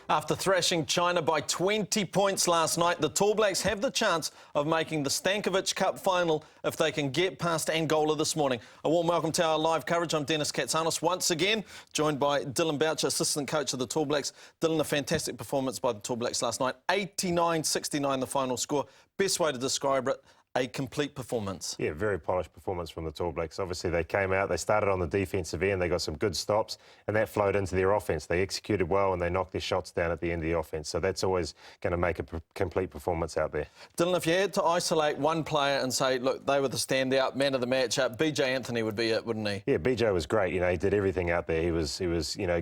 After thrashing China by 20 points last night, the Tall Blacks have the chance of making the Stankovic Cup final if they can get past Angola this morning. A warm welcome to our live coverage. I'm Dennis Katsanos, once again joined by Dylan Boucher, assistant coach of the Tall Blacks. Dylan, a fantastic performance by the Tall Blacks last night. 89-69 the final score. Best way to describe it, a complete performance. Yeah, very polished performance from the Tall Blacks. Obviously, they came out, they started on the defensive end, they got some good stops, and that flowed into their offence. They executed well, and they knocked their shots down at the end of the offence. So that's always going to make a complete performance out there. Dylan, if you had to isolate one player and say, look, they were the standout man of the match, BJ Anthony would be it, wouldn't he? Yeah, BJ was great. You know, he did everything out there. He was,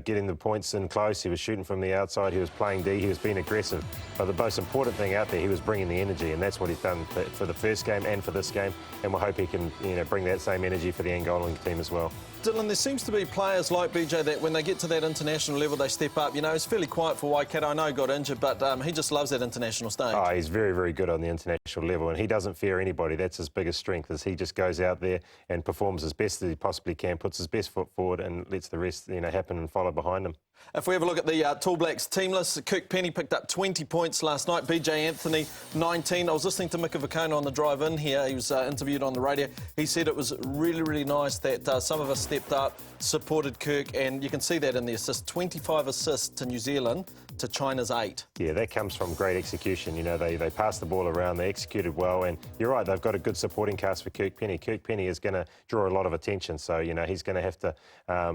getting the points in close. He was shooting from the outside. He was playing D. He was being aggressive. But the most important thing out there, he was bringing the energy, and that's what he's done for the first game and for this game. And we'll hope he can, bring that same energy for the Angolan team as well. Dylan, there seems to be players like BJ that when they get to that international level, they step up. You know, he's fairly quiet for Waikato. I know he got injured, but he just loves that international stage. Oh, he's very, very good on the international level, and he doesn't fear anybody. That's his biggest strength, is he just goes out there and performs as best as he possibly can, puts his best foot forward and lets the rest, happen and follow behind him. If we have a look at the Tall Blacks team list, Kirk Penny picked up 20 points last night, BJ Anthony 19. I was listening to Mika Vakona on the drive in here. He was interviewed on the radio. He said it was really, really nice that some of us stepped up, supported Kirk, and you can see that in the assists. 25 assists to New Zealand to China's 8. Yeah, that comes from great execution. They passed the ball around, they executed well, and you're right, they've got a good supporting cast for Kirk Penny. Kirk Penny is going to draw a lot of attention, so, he's going to have to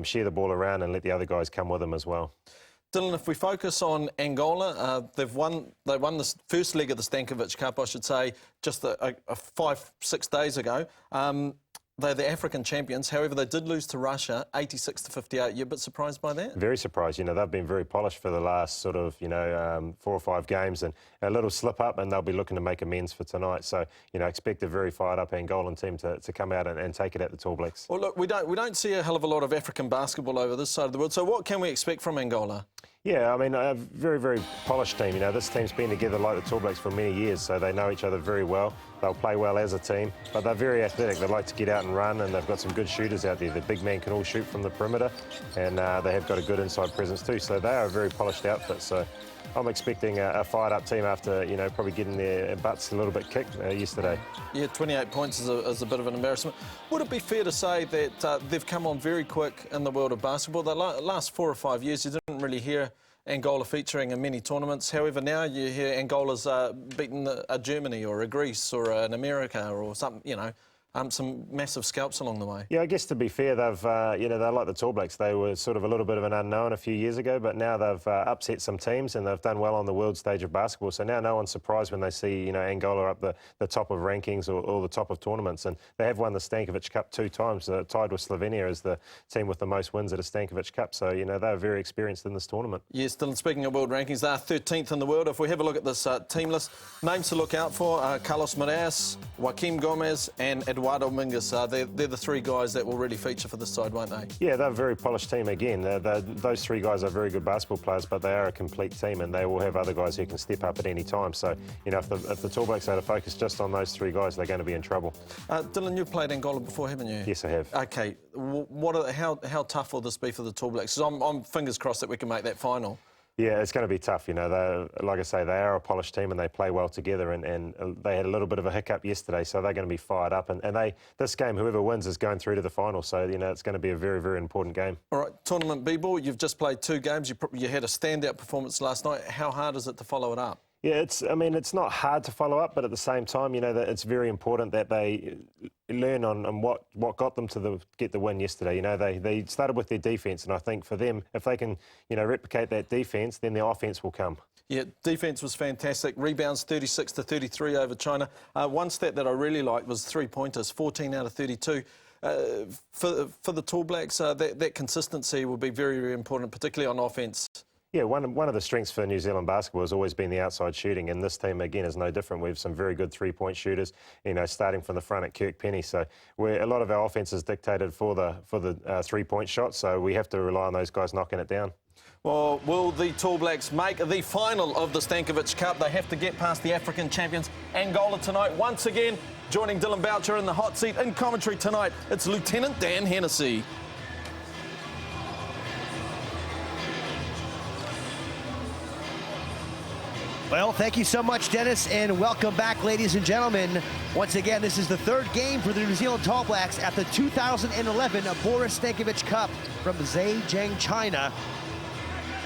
share the ball around and let the other guys come with him as well. Dylan, if we focus on Angola, they won the first leg of the Stankovic Cup, I should say, just 5-6 days ago. They're the African champions. However, they did lose to Russia, 86-58. You're a bit surprised by that? Very surprised. They've been very polished for the last sort of, 4 or 5 games, and a little slip up, and they'll be looking to make amends for tonight. So, expect a very fired-up Angolan team to come out and take it at the Tall Blacks. Well, look, we don't see a hell of a lot of African basketball over this side of the world. So, what can we expect from Angola? Yeah, a very, very polished team. This team's been together like the Tall Blacks for many years, so they know each other very well. They'll play well as a team, but they're very athletic. They like to get out and run, and they've got some good shooters out there. The big man can all shoot from the perimeter, and they have got a good inside presence too. So they are a very polished outfit. So I'm expecting a fired-up team after, probably getting their butts a little bit kicked yesterday. Yeah, 28 points is a bit of an embarrassment. Would it be fair to say that they've come on very quick in the world of basketball? The last 4 or 5 years, you didn't really hear Angola featuring in many tournaments. However, now you hear Angola's beaten a Germany or a Greece or an America or something, some massive scalps along the way. Yeah, I guess to be fair, they've, they're like the Tall Blacks. They were sort of a little bit of an unknown a few years ago, but now they've upset some teams and they've done well on the world stage of basketball. So now no one's surprised when they see, Angola up the top of rankings or the top of tournaments. And they have won the Stankovic Cup 2 times, tied with Slovenia as the team with the most wins at a Stankovic Cup. So, they're very experienced in this tournament. Yes, Dylan, speaking of world rankings, they're 13th in the world. If we have a look at this team list, names to look out for, Carlos Moraes, Joaquim Gomez and Eduardo Mingus. They're the 3 guys that will really feature for this side, won't they? Yeah, they're a very polished team again. Those 3 guys are very good basketball players, but they are a complete team, and they will have other guys who can step up at any time. So, if the Tall Blacks are to focus just on those 3 guys, they're going to be in trouble. Dylan, you've played Angola before, haven't you? Yes, I have. OK. How tough will this be for the Tall Blacks? Because I'm fingers crossed that we can make that final. Yeah, it's going to be tough. Like I say, they are a polished team and they play well together, and they had a little bit of a hiccup yesterday, so they're going to be fired up. And this game, whoever wins is going through to the final, so, it's going to be a very, very important game. All right, Tournament B-Ball, you've just played 2 games. You had a standout performance last night. How hard is it to follow it up? Yeah, it's not hard to follow up, but at the same time, that it's very important that they learn on what got them to get the win yesterday. They started with their defence, and I think for them, if they can, replicate that defence, then their offence will come. Yeah, defence was fantastic. Rebounds 36-33 over China. One stat that I really liked was 3-pointers, 14 out of 32. For the Tall Blacks, that consistency will be very, very important, particularly on offence. Yeah, one of the strengths for New Zealand basketball has always been the outside shooting, and this team, again, is no different. We have some very good 3-point shooters, starting from the front at Kirk Penny. So a lot of our offence is dictated for the 3-point shot, so we have to rely on those guys knocking it down. Well, will the Tall Blacks make the final of the Stankovic Cup? They have to get past the African champions, Angola, tonight. Once again, joining Dylan Boucher in the hot seat in commentary tonight, it's Lieutenant Dan Hennessy. Well, thank you so much, Dennis, and welcome back, ladies and gentlemen. Once again, this is the third game for the New Zealand Tall Blacks at the 2011 Boris Stankovic Cup from Zhejiang, China.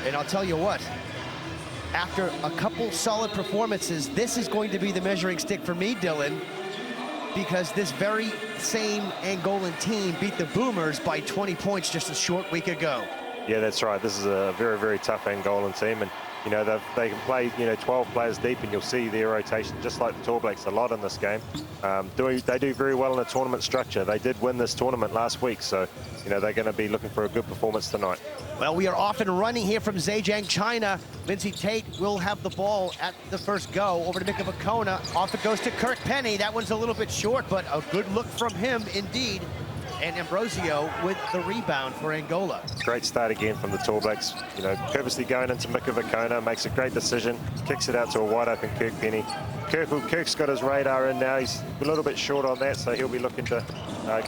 And I'll tell you what, after a couple solid performances, this is going to be the measuring stick for me, Dylan, because this very same Angolan team beat the Boomers by 20 points just a short week ago. Yeah, that's right. This is a very, very tough Angolan team, and you know they can play 12 players deep, and you'll see their rotation just like the Tall Blacks a lot in this game. They do very well in a tournament structure. They did win this tournament last week, so they're going to be looking for a good performance tonight. Well, we are off and running here from Zhejiang, China. Lindsay Tate will have the ball at the first go. Over to Mika Vakona. Off it goes to Kirk Penny. That one's a little bit short, but a good look from him indeed. And Ambrosio with the rebound for Angola. Great start again from the Tall Blacks. Purposely going into Mika Vakona, makes a great decision, kicks it out to a wide open Kirk Penny. Kirk's got his radar in now. He's a little bit short on that, so he'll be looking to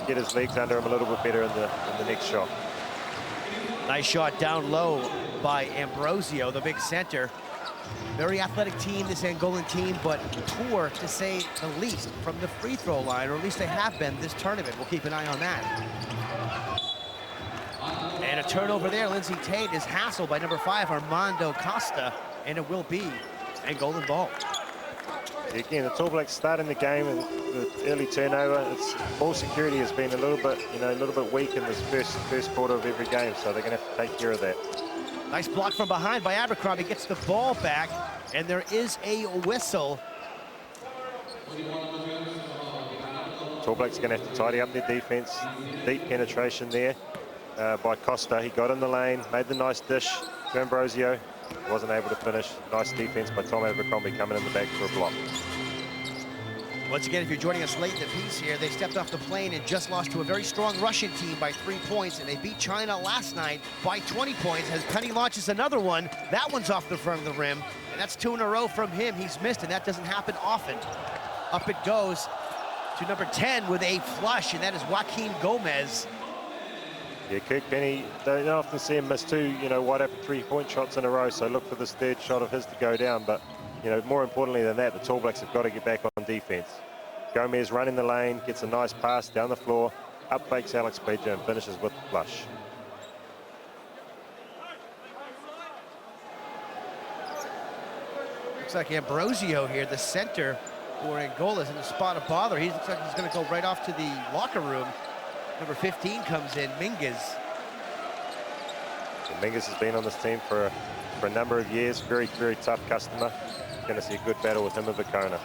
get his legs under him a little bit better in the next shot. Nice shot down low by Ambrosio, the big center. Very athletic team, this Angolan team, but poor, to say the least, from the free throw line, or at least they have been this tournament. We'll keep an eye on that. And a turnover there. Lindsay Tate is hassled by number 5, Armando Costa, and it will be Angolan ball. Again, the Tall Blacks starting the game and the early turnover. Ball security has been a little bit weak in this first quarter of every game, so they're going to have to take care of that. Nice block from behind by Abercrombie, gets the ball back, and there is a whistle. Tall Blacks are going to have to tidy up their defense. Deep penetration there by Costa. He got in the lane, made the nice dish to Ambrosio. Wasn't able to finish. Nice defense by Tom Abercrombie coming in the back for a block. Once again, if you're joining us late in the piece here, they stepped off the plane and just lost to a very strong Russian team by 3 points, and they beat China last night by 20 points as Penny launches another one. That one's off the front of the rim, and that's 2 in a row from him. He's missed, and that doesn't happen often. Up it goes to number 10 with a flush, and that is Joaquin Gomez. Yeah, Kirk Penny, don't often see him miss 2, wide open 3-point shots in a row, so look for this third shot of his to go down, but more importantly than that, the Tall Blacks have got to get back on defense. Gomez running the lane, gets a nice pass down the floor, up fakes Alex Pledger and finishes with the flush. Looks like Ambrosio here, the center for Angola, is in the spot of bother. He looks like he's going to go right off to the locker room. Number 15 comes in, Mingus. Mingus has been on this team for a number of years. Very, very tough customer. Going to see a good battle with him and Vakona.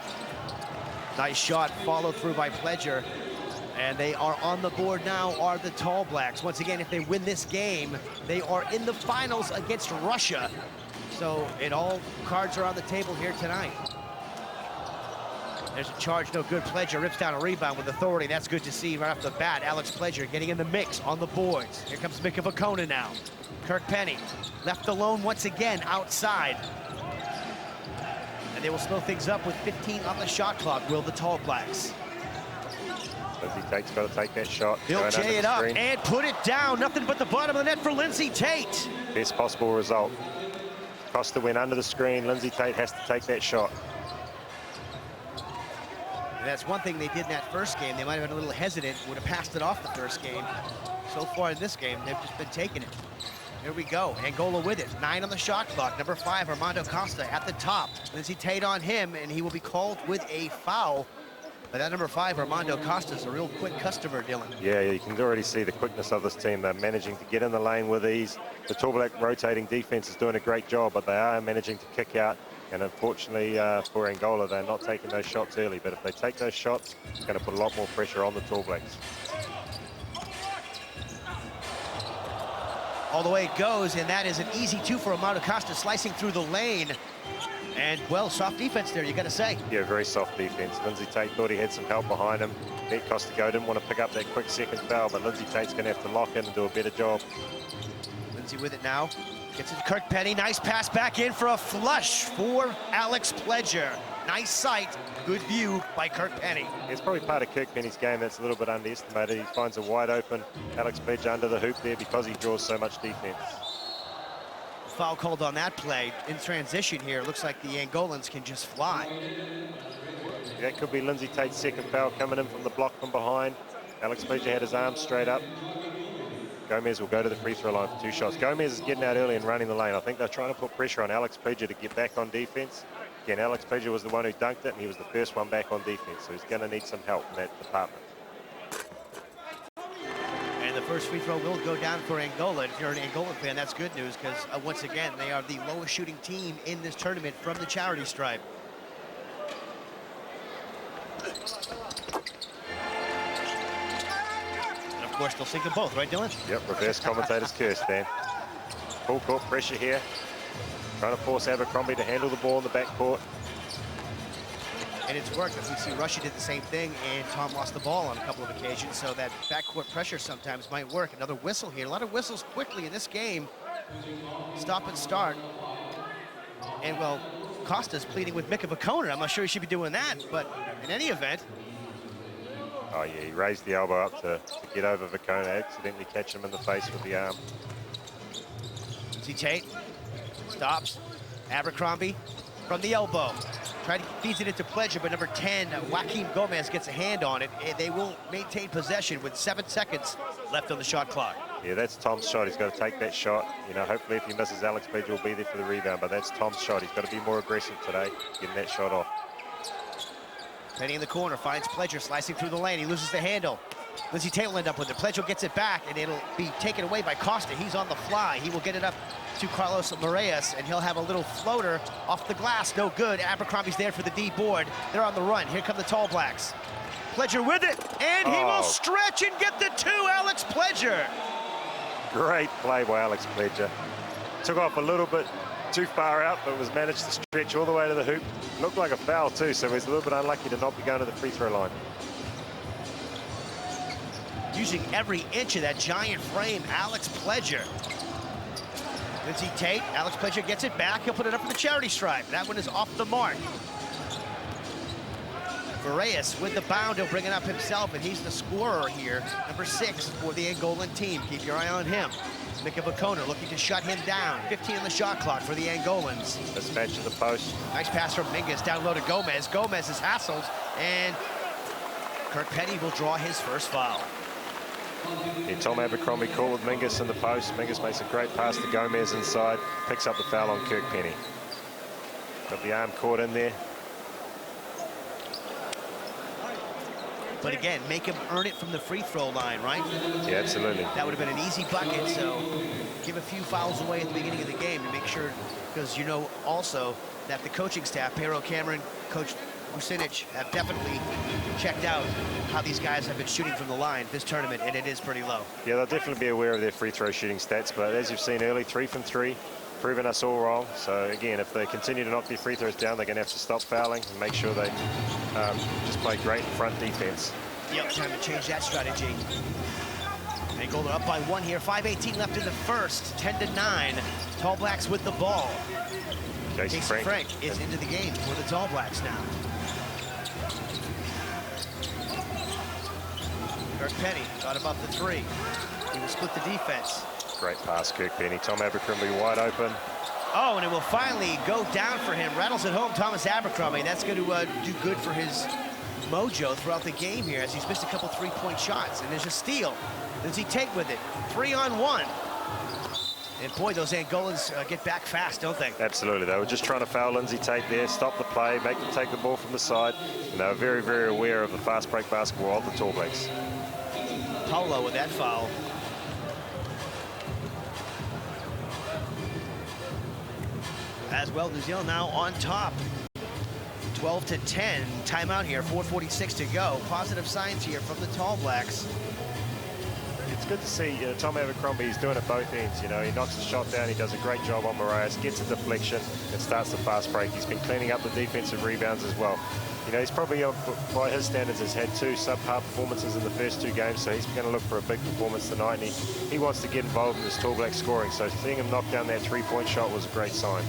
Nice shot, followed through by Pledger. And they are on the board now, are the Tall Blacks. Once again, if they win this game, they are in the finals against Russia. So all cards are on the table here tonight. There's a charge, no good. Pledger rips down a rebound with authority. That's good to see right off the bat. Alex Pledger getting in the mix on the boards. Here comes Mika Vakona now. Kirk Penny left alone once again outside. And they will slow things up with 15 on the shot clock, will the Tall Blacks. Lindsay Tate's got to take that shot. He'll jay it up and put it down. Nothing but the bottom of the net for Lindsay Tate. Best possible result. Costa went under the screen. Lindsay Tate has to take that shot. And that's one thing they did in that first game. They might have been a little hesitant, would have passed it off the first game. So far in this game, they've just been taking it. Here we go, Angola with it. 9 on the shot clock. Number 5, Armando Costa at the top. Lindsay Tate on him, and he will be called with a foul. But that number 5, Armando Costa, is a real quick customer, Dylan. Yeah, you can already see the quickness of this team. They're managing to get in the lane with ease. The Tall Black rotating defense is doing a great job, but they are managing to kick out. And unfortunately for Angola, they're not taking those shots early. But if they take those shots, it's going to put a lot more pressure on the Tall Blacks. All the way it goes, and that is an easy 2 for Armando Costa, slicing through the lane. And, well, soft defense there, you got to say. Yeah, very soft defense. Lindsay Tate thought he had some help behind him. Let Costa go, didn't want to pick up that quick second foul, but Lindsay Tate's going to have to lock in and do a better job. Lindsay with it now. Gets it to Kirk Penny. Nice pass back in for a flush for Alex Pledger. Nice sight. Good view by Kirk Penny. It's probably part of Kirk Penny's game that's a little bit underestimated. He finds a wide open Alex Pledger under the hoop there because he draws so much defense. foul called on that play. In transition here, it looks like the Angolans can just fly. That could be Lindsay Tate's second foul coming in from the block from behind. Alex Pledger had his arm straight up. Gomez will go to the free throw line for 2 shots. Gomez is getting out early and running the lane. I think they're trying to put pressure on Alex Pledger to get back on defense. Again, Alex Pledger was the one who dunked it, and he was the first one back on defense, so he's going to need some help in that department. And the first free throw will go down for Angola. If you're an Angolan fan, that's good news, because once again, they are the lowest shooting team in this tournament from the charity stripe. And of course, they'll sink them both, right, Dylan? Yep, reverse commentator's curse, Dan. Full court pressure here. Trying to force Abercrombie to handle the ball in the backcourt. And it's worked, as we see Russia did the same thing, and Tom lost the ball on a couple of occasions, so that backcourt pressure sometimes might work. Another whistle here. A lot of whistles quickly in this game. Stop and start. And, well, Costa's pleading with Mika Vakona. I'm not sure he should be doing that, but in any event. Oh, yeah, he raised the elbow up to get over Vakona, accidentally catch him in the face with the arm. See Tate. Stops. Abercrombie from the elbow. Feeds it into Pledger, but number 10, Joaquin Gomez, gets a hand on it. And they will maintain possession with 7 seconds left on the shot clock. Yeah, that's Tom's shot. He's got to take that shot. You know, hopefully if he misses, Alex Pledger will be there for the rebound, but that's Tom's shot. He's got to be more aggressive today, getting that shot off. Penny in the corner, finds Pledger slicing through the lane. He loses the handle. Lindsay Tate will end up with it. Pledger gets it back, and it'll be taken away by Costa. He's on the fly. He will get it up to Carlos Moraes, and he'll have a little floater off the glass. No good. Abercrombie's there for the D board. They're on the run. Here come the Tall Blacks. Pledger with it, and he will stretch and get the 2, Alex Pledger. Great play by Alex Pledger. Took off a little bit too far out, but was managed to stretch all the way to the hoop. Looked like a foul too, so he's a little bit unlucky to not be going to the free throw line. Using every inch of that giant frame, Alex Pledger. Lindsay Tate, Alex Pledger gets it back. He'll put it up in the charity stripe. That one is off the mark. Moraes with the bound, he'll bring it up himself, and he's the scorer here. Number 6 for the Angolan team. Keep your eye on him. Mika Vakona looking to shut him down. 15 on the shot clock for the Angolans. Mismatch to the post. Nice pass from Mingus, down low to Gomez. Gomez is hassled, and Kirk Petty will draw his first foul. Yeah, Tom Abercrombie caught with Mingus in the post. Mingus makes a great pass to Gomez inside. Picks up the foul on Kirk Penny. Got the arm caught in there. But again, make him earn it from the free throw line, right? Yeah, absolutely. That would have been an easy bucket, so give a few fouls away at the beginning of the game to make sure, because you know also that the coaching staff, Pero Cameron, Coach Vucinic, have definitely checked out how these guys have been shooting from the line this tournament, and it is pretty low. Yeah, they'll definitely be aware of their free throw shooting stats, but as you've seen early, 3 from 3, proving us all wrong. So again, if they continue to knock their free throws down, they're going to have to stop fouling and make sure they just play great front defense. Yep, time to change that strategy. Angola up by 1 here. 5:18 left in the first. 10-9. Tall Blacks with the ball. Jason Frank is into the game for the Tall Blacks now. Kirk Penny got about the 3. He will split the defense. Great pass, Kirk Penny. Tom Abercrombie wide open. Oh, and it will finally go down for him. Rattles it home, Thomas Abercrombie. That's going to do good for his mojo throughout the game here, as he's missed a couple 3-point shots. And there's a steal. Lindsay Tate with it. 3-on-1. And boy, those Angolans get back fast, don't they? Absolutely. They were just trying to foul Lindsay Tate there, stop the play, make them take the ball from the side. And they were very, very aware of the fast break basketball of the Tall Blacks. Paulo with that foul. As well, New Zealand now on top. 12-10. Timeout here, 4:46 to go. Positive signs here from the Tall Blacks. It's good to see Tom Abercrombie is doing it both ends. You know, he knocks the shot down, he does a great job on Moraes, gets a deflection, and starts the fast break. He's been cleaning up the defensive rebounds as well. You know, he's probably, by his standards, has had 2 subpar performances in the first 2 games, so he's going to look for a big performance tonight, and he wants to get involved in this Tall Black scoring. So seeing him knock down that 3-point shot was a great sign.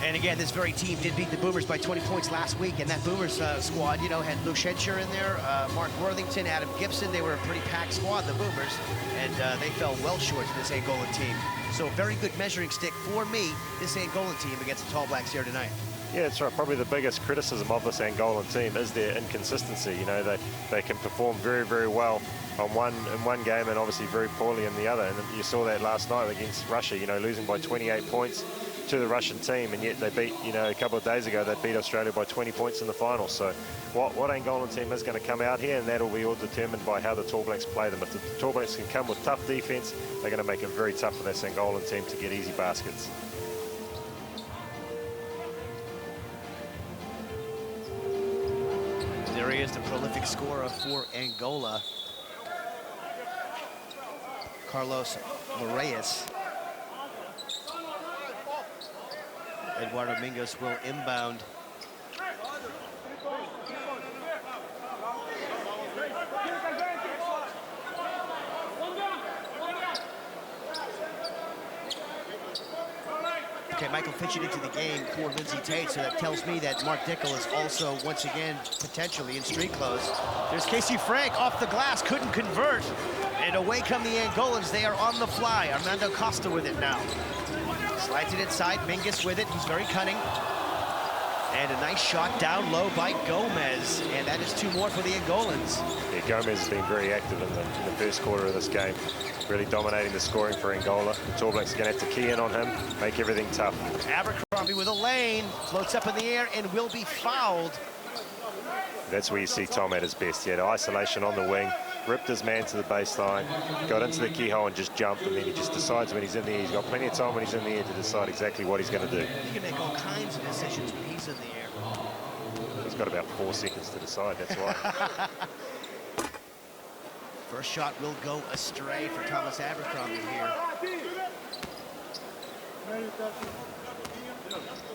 And again, this very team did beat the Boomers by 20 points last week, and that Boomers squad, you know, had Lou Shencher in there, Mark Worthington, Adam Gibson. They were a pretty packed squad, the Boomers, and they fell well short to this Angolan team. So a very good measuring stick for me, this Angolan team against the Tall Blacks here tonight. Yeah, that's right. Probably the biggest criticism of this Angolan team is their inconsistency. You know, they can perform very, very well in one game and obviously very poorly in the other. And you saw that last night against Russia, you know, losing by 28 points to the Russian team, and yet they beat, you know, a couple of days ago, they beat Australia by 20 points in the final. So what Angolan team is going to come out here, and that'll be all determined by how the Tall Blacks play them. If the Tall Blacks can come with tough defense, they're going to make it very tough for this Angolan team to get easy baskets. There he is, the prolific scorer for Angola, Carlos Moraes. Eduardo Mingus will inbound. Okay, Michael pitching into the game for Lindsay Tate, so that tells me that Mark Dickel is also, once again, potentially in street clothes. There's Casey Frank off the glass, couldn't convert. And away come the Angolans, they are on the fly. Armando Costa with it now. Slides it inside, Mingus with it, he's very cunning. And a nice shot down low by Gomez, and that is two more for the Angolans. Yeah, Gomez has been very active in the first quarter of this game, really dominating the scoring for Angola. The Tall Blacks are going to have to key in on him, make everything tough. Abercrombie with a lane, floats up in the air and will be fouled. That's where you see Tom at his best. He had isolation on the wing, ripped his man to the baseline, got into the keyhole and just jumped, and then he just decides when he's in the air. He's got plenty of time when he's in the air to decide exactly what he's going to do. He can make all kinds of decisions when he's in the air. He's got about 4 seconds to decide, that's why. First shot will go astray for Thomas Abercrombie here.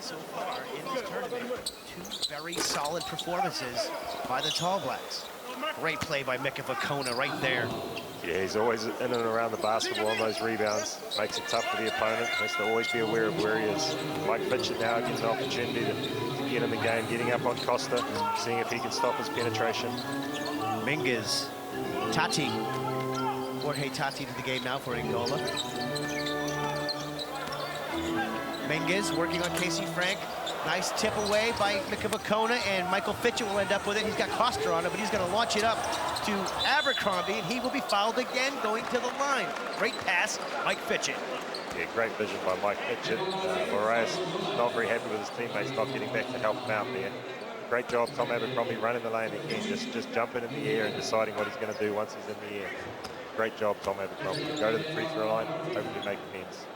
So far in this tournament, 2 very solid performances by the Tall Blacks. Great play by Mika Vakona right there. Yeah, he's always in and around the basketball on those rebounds. Makes it tough for the opponent. Has to always be aware of where he is. Mike Fitchett now gets an opportunity to get in the game, getting up on Costa, seeing if he can stop his penetration. Mingus, Tati. Jorge Tati to the game now for Angola. Mingus working on Casey Frank. Nice tip away by Mika Vakona, and Michael Fitchett will end up with it. He's got Costa on it, but he's going to launch it up to Abercrombie, and he will be fouled again going to the line. Great pass, Mike Fitchett. Yeah, great vision by Mike Fitchett. Moraes not very happy with his teammates not getting back to help him out there. Great job, Tom Abercrombie running the lane again, just jumping in the air and deciding what he's going to do once he's in the air. Great job, Tom Abercrombie. Go to the free throw line, hopefully make amends.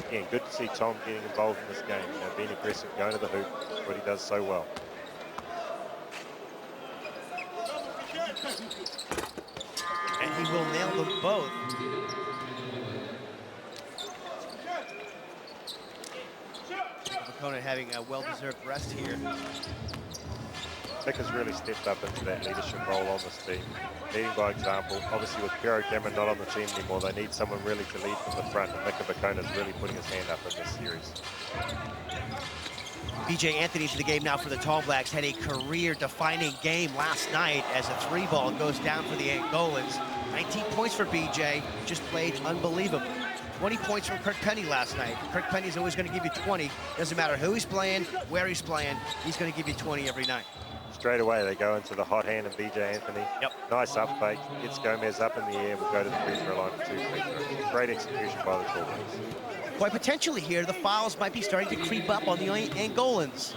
Again, good to see Tom getting involved in this game, you know, being aggressive, going to the hoop, what he does so well. And he will nail them both. Vakona having a well-deserved rest here. Nick has really stepped up into that leadership role on this team, leading by example. Obviously with Pero Cameron not on the team anymore, they need someone really to lead from the front, and Mika Vakona is really putting his hand up in this series. BJ Anthony to the game now for the Tall Blacks. Had a career-defining game last night as a 3-ball goes down for the Angolans. 19 points for BJ, just played unbelievable. 20 points from Kirk Penny last night. Kirk Penny's always going to give you 20. Doesn't matter who he's playing, where he's playing, he's going to give you 20 every night. Straight away, they go into the hot hand of BJ Anthony. Yep. Nice up fake, gets Gomez up in the air, will go to the free throw line for 2 free throws. Great execution by the Tall Blacks. Quite potentially here, the fouls might be starting to creep up on the Angolans.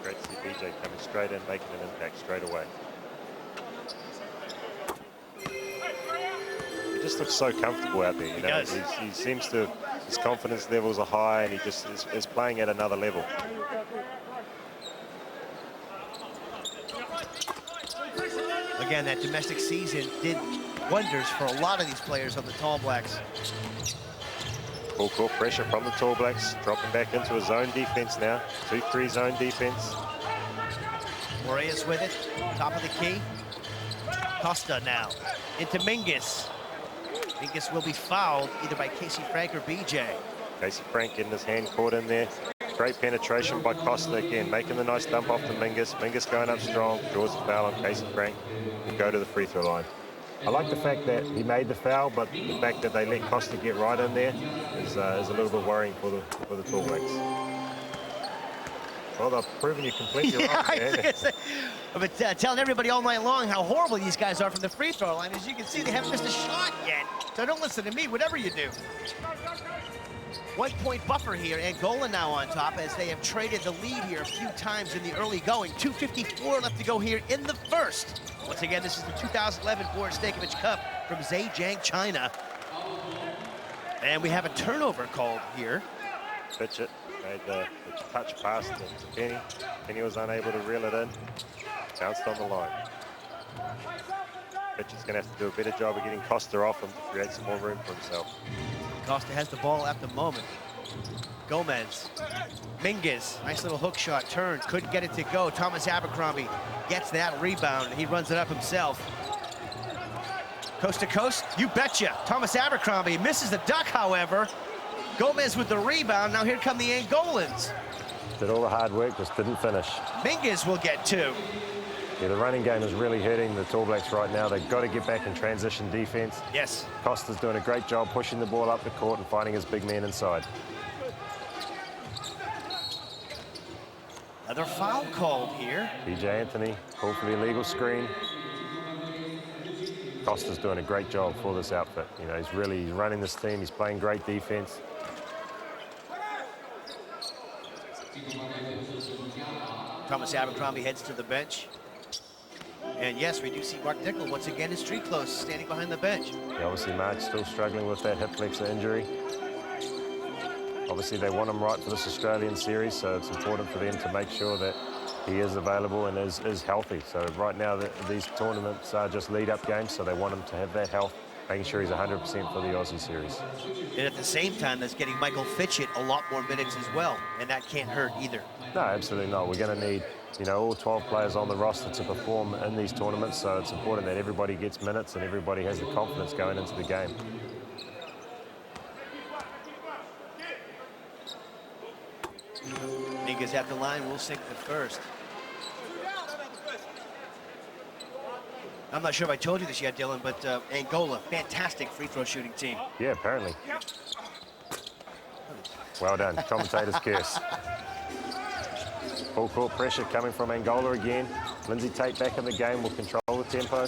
Great to see BJ coming straight in, making an impact straight away. He just looks so comfortable out there, you know. He seems to, his confidence levels are high, and he just is playing at another level. Again, that domestic season did wonders for a lot of these players on the Tall Blacks. Full court pressure from the Tall Blacks, dropping back into a zone defense now. 2-3 zone defense. Moraes with it, top of the key. Costa now into Mingus. Mingus will be fouled either by Casey Frank or BJ. Casey Frank getting his hand caught in there. Great penetration by Costa again, making the nice dump off to Mingus. Mingus going up strong, draws a foul on Casey Frank, and go to the free throw line. I like the fact that he made the foul, but the fact that they let Costa get right in there is a little bit worrying for the Tall Blacks. Well, they've proven you completely Yeah, wrong there. I've been telling everybody all night long how horrible these guys are from the free throw line. As you can see, they haven't missed a shot yet. So don't listen to me, whatever you do. 1 point buffer here. Angola now on top as they have traded the lead here a few times in the early going. 2:54 left to go here in the first. Once again, this is the 2011 Boris Stankovic Cup from Zhejiang, China. And we have a turnover called here. Pitch it, made the touch pass to Penny. Penny was unable to reel it in. Bounced on the line. Pitcher's going to have to do a better job of getting Costa off him to create some more room for himself. Costa has the ball at the moment. Gomez. Mingus, nice little hook shot, turn, couldn't get it to go. Thomas Abercrombie gets that rebound, and he runs it up himself. Coast to coast, you betcha. Thomas Abercrombie misses the duck, however. Gomez with the rebound, now here come the Angolans. Did all the hard work, just didn't finish. Mingus will get two. Yeah, the running game is really hurting the Tall Blacks right now. They've got to get back in transition defense. Yes. Costa's doing a great job pushing the ball up the court and finding his big man inside. Another foul called here. BJ Anthony called for the illegal screen. Costa's doing a great job for this outfit. You know, he's running this team. He's playing great defense. Thomas Abercrombie heads to the bench. And yes, we do see Mark Dickel once again in street clothes, standing behind the bench. Yeah, obviously, Mark's still struggling with that hip flexor injury. Obviously, they want him right for this Australian series, so it's important for them to make sure that he is available and is healthy. So right now, these tournaments are just lead-up games, so they want him to have that health, making sure he's 100% for the Aussie series. And at the same time, that's getting Michael Fitchett a lot more minutes as well, and that can't hurt either. No, absolutely not. We're going to need, you know, all 12 players on the roster to perform in these tournaments, so it's important that everybody gets minutes and everybody has the confidence going into the game. Mingus at the line, will sink the first. I'm not sure if I told you this yet, Dylan, but Angola, fantastic free throw shooting team. Yeah, apparently. Well done, commentator's curse. Full court pressure coming from Angola again. Lindsay Tate back in the game will control the tempo.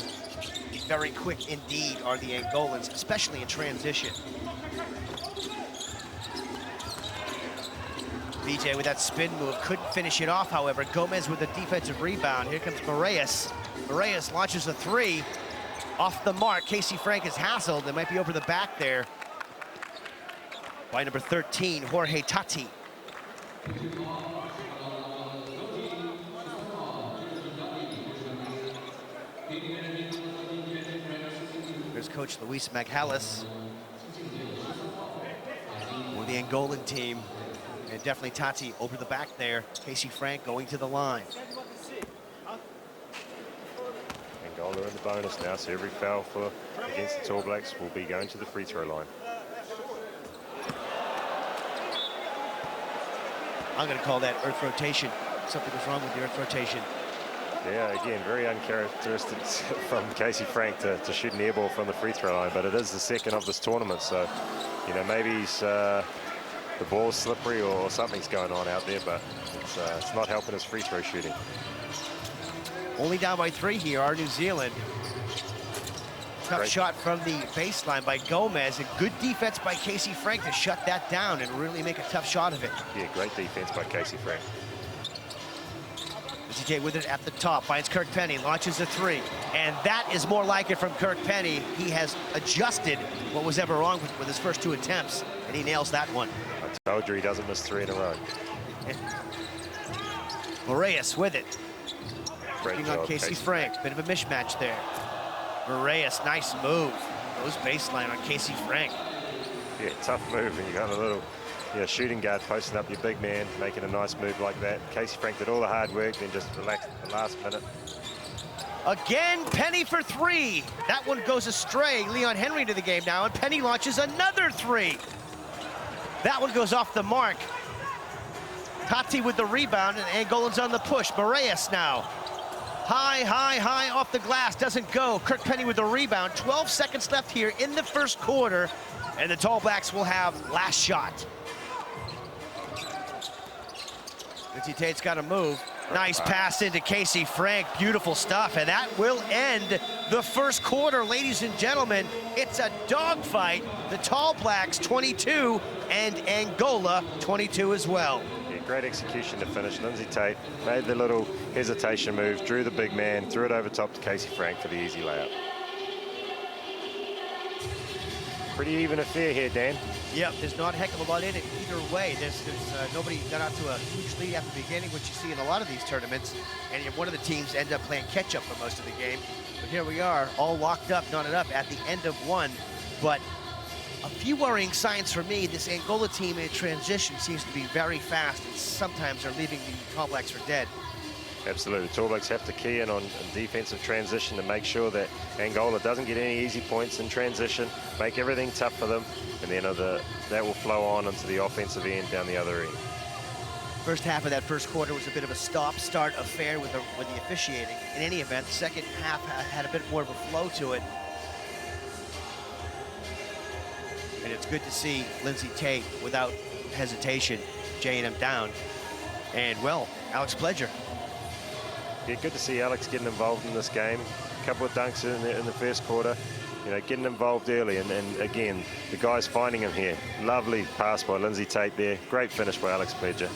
Very quick indeed are the Angolans, especially in transition. BJ with that spin move, couldn't finish it off, however. Gomez with a defensive rebound. Here comes Moraes. Moraes launches a three. Off the mark, Casey Frank is hassled. It might be over the back there by number 13, Jorge Tati. There's Coach Luis Maghalis with the Angolan team. And definitely Tati over the back there. Casey Frank going to the line. Angola in the bonus now, so every foul against the Tall Blacks will be going to the free throw line. I'm going to call that earth rotation. Something was wrong with the earth rotation. Yeah, again, very uncharacteristic from Casey Frank to shoot an air ball from the free throw line, but it is the second of this tournament, so, you know, maybe he's, the ball's slippery or something's going on out there, but it's not helping his free throw shooting. Only down by 3 here are New Zealand. Tough shot from the baseline by Gomez. A good defense by Casey Frank to shut that down and really make a tough shot of it. Yeah, great defense by Casey Frank. CJ with it at the top, finds Kirk Penny, launches a 3. And that is more like it from Kirk Penny. He has adjusted what was ever wrong with his first 2 attempts, and he nails that one. I told you he doesn't miss 3 in a row. Moraes with it. Great Working on Casey Frank, bit of a mismatch there. Moraes, nice move. Goes baseline on Casey Frank. Yeah, tough move, and you got a little shooting guard posting up your big man, making a nice move like that. Casey Frank did all the hard work, then just relaxed at the last minute. Again, Penny for three. That one goes astray. Leon Henry to the game now, and Penny launches another three. That one goes off the mark. Tati with the rebound, and Angolan's on the push. Moraes now. High, high, high off the glass, doesn't go. Kirk Penny with the rebound. 12 seconds left here in the first quarter, and the Tall Blacks will have last shot. Lindsay Tate's got to move. Nice pass into Casey Frank. Beautiful stuff, and that will end the first quarter, ladies and gentlemen. It's a dogfight. The Tall Blacks 22 and Angola 22 as well. Yeah, great execution to finish. Lindsay Tate made the little hesitation move, drew the big man, threw it over top to Casey Frank for the easy layup. Pretty even affair here, Dan. Yep, there's not a heck of a lot in it either way. There's nobody got out to a huge lead at the beginning, which you see in a lot of these tournaments, and one of the teams end up playing catch-up for most of the game. But here we are, all locked up, knotted up at the end of one. But a few worrying signs for me. This Angola team in transition seems to be very fast, and sometimes they're leaving the Tall Blacks for dead. Absolutely. The Tall Blacks have to key in on defensive transition to make sure that Angola doesn't get any easy points in transition, make everything tough for them, and then that will flow on into the offensive end down the other end. First half of that first quarter was a bit of a stop-start affair with the officiating. In any event, the second half had a bit more of a flow to it. And it's good to see Lindsay Tate, without hesitation, jaying him down. And, well, Alex Pledger. Yeah, good to see Alex getting involved in this game. A couple of dunks in the first quarter. You know, getting involved early, and again, the guys finding him here. Lovely pass by Lindsay Tate there. Great finish by Alex Pledger.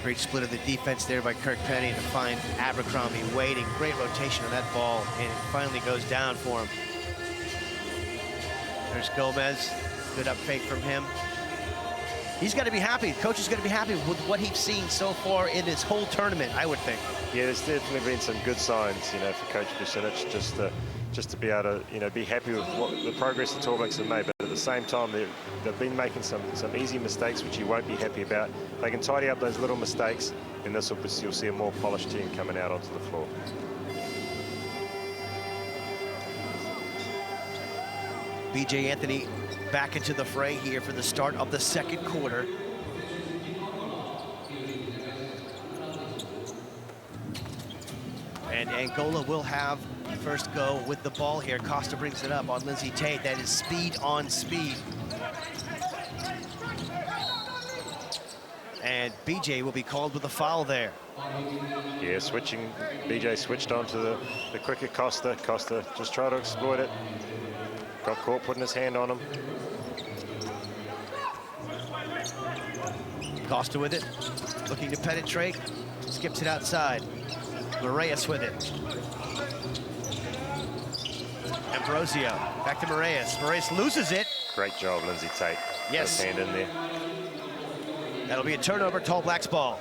Great split of the defense there by Kirk Penny to find Abercrombie waiting. Great rotation on that ball, and it finally goes down for him. There's Gomez. Good up fake from him. He's got to be happy. The coach is going to be happy with what he's seen so far in this whole tournament, I would think. Yeah, there's definitely been some good signs, you know, for Coach Vucinic just to be able to, you know, be happy with the progress the Tall Blacks have made. But at the same time, they've been making some easy mistakes, which you won't be happy about. If they can tidy up those little mistakes, then you'll see a more polished team coming out onto the floor. BJ Anthony back into the fray here for the start of the second quarter. And Angola will have the first go with the ball here. Costa brings it up on Lindsay Tate. That is speed on speed. And BJ will be called with a foul there. Yeah, BJ switched on to the quicker Costa. Costa just tried to exploit it. Got caught putting his hand on him. Costa with it, looking to penetrate, skips it outside. Moraes with it. Ambrosio, back to Moraes. Moraes loses it. Great job, Lindsay Tate. Yes. Got his hand in there. That'll be a turnover, Tall Blacks ball.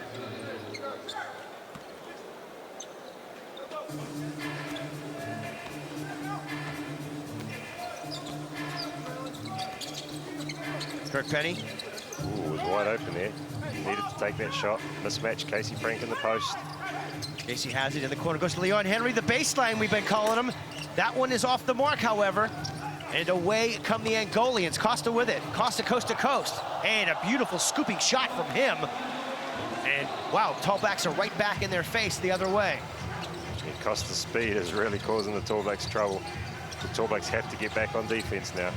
Kirk Penny. Ooh, was wide open there. Needed to take that shot. Mismatch Casey Frank in the post. Casey has it in the corner. Goes to Leon Henry, the baseline we've been calling him. That one is off the mark, however. And away come the Angolians. Costa with it. Costa coast to coast. And a beautiful scooping shot from him. And wow, Tall Blacks are right back in their face the other way. Yeah, Costa's speed is really causing the Tall Blacks trouble. The Tall Blacks have to get back on defense now.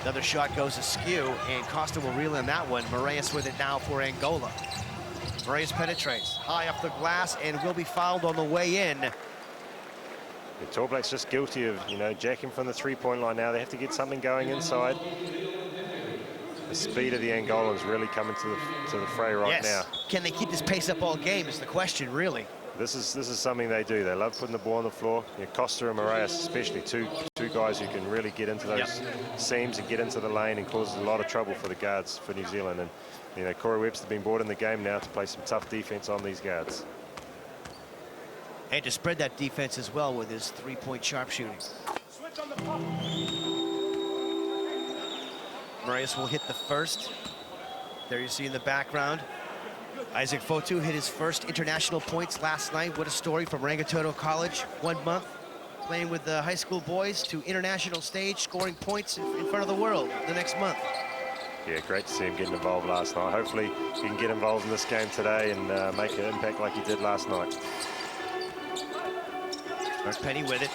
Another shot goes askew, and Costa will reel in that one. Moraes with it now for Angola. Moraes penetrates high off the glass and will be fouled on the way in. The Tall Blacks just guilty of, you know, jacking from the three-point line now. They have to get something going inside. The speed of the Angolans really coming to the fray right now. Can they keep this pace up all game is the question, really. This is something they do. They love putting the ball on the floor. You know, Costa and Moraes, especially two guys who can really get into those seams and get into the lane and cause a lot of trouble for the guards for New Zealand. And you know, Corey Webster been brought in the game now to play some tough defense on these guards. And to spread that defense as well with his three-point sharpshooting. Moraes will hit the first. There you see in the background. Isaac Fotu hit his first international points last night. What a story from Rangitoto College. 1 month playing with the high school boys to international stage, scoring points in front of the world the next month. Yeah, great to see him getting involved last night. Hopefully he can get involved in this game today and make an impact like he did last night. Mark Penny with it.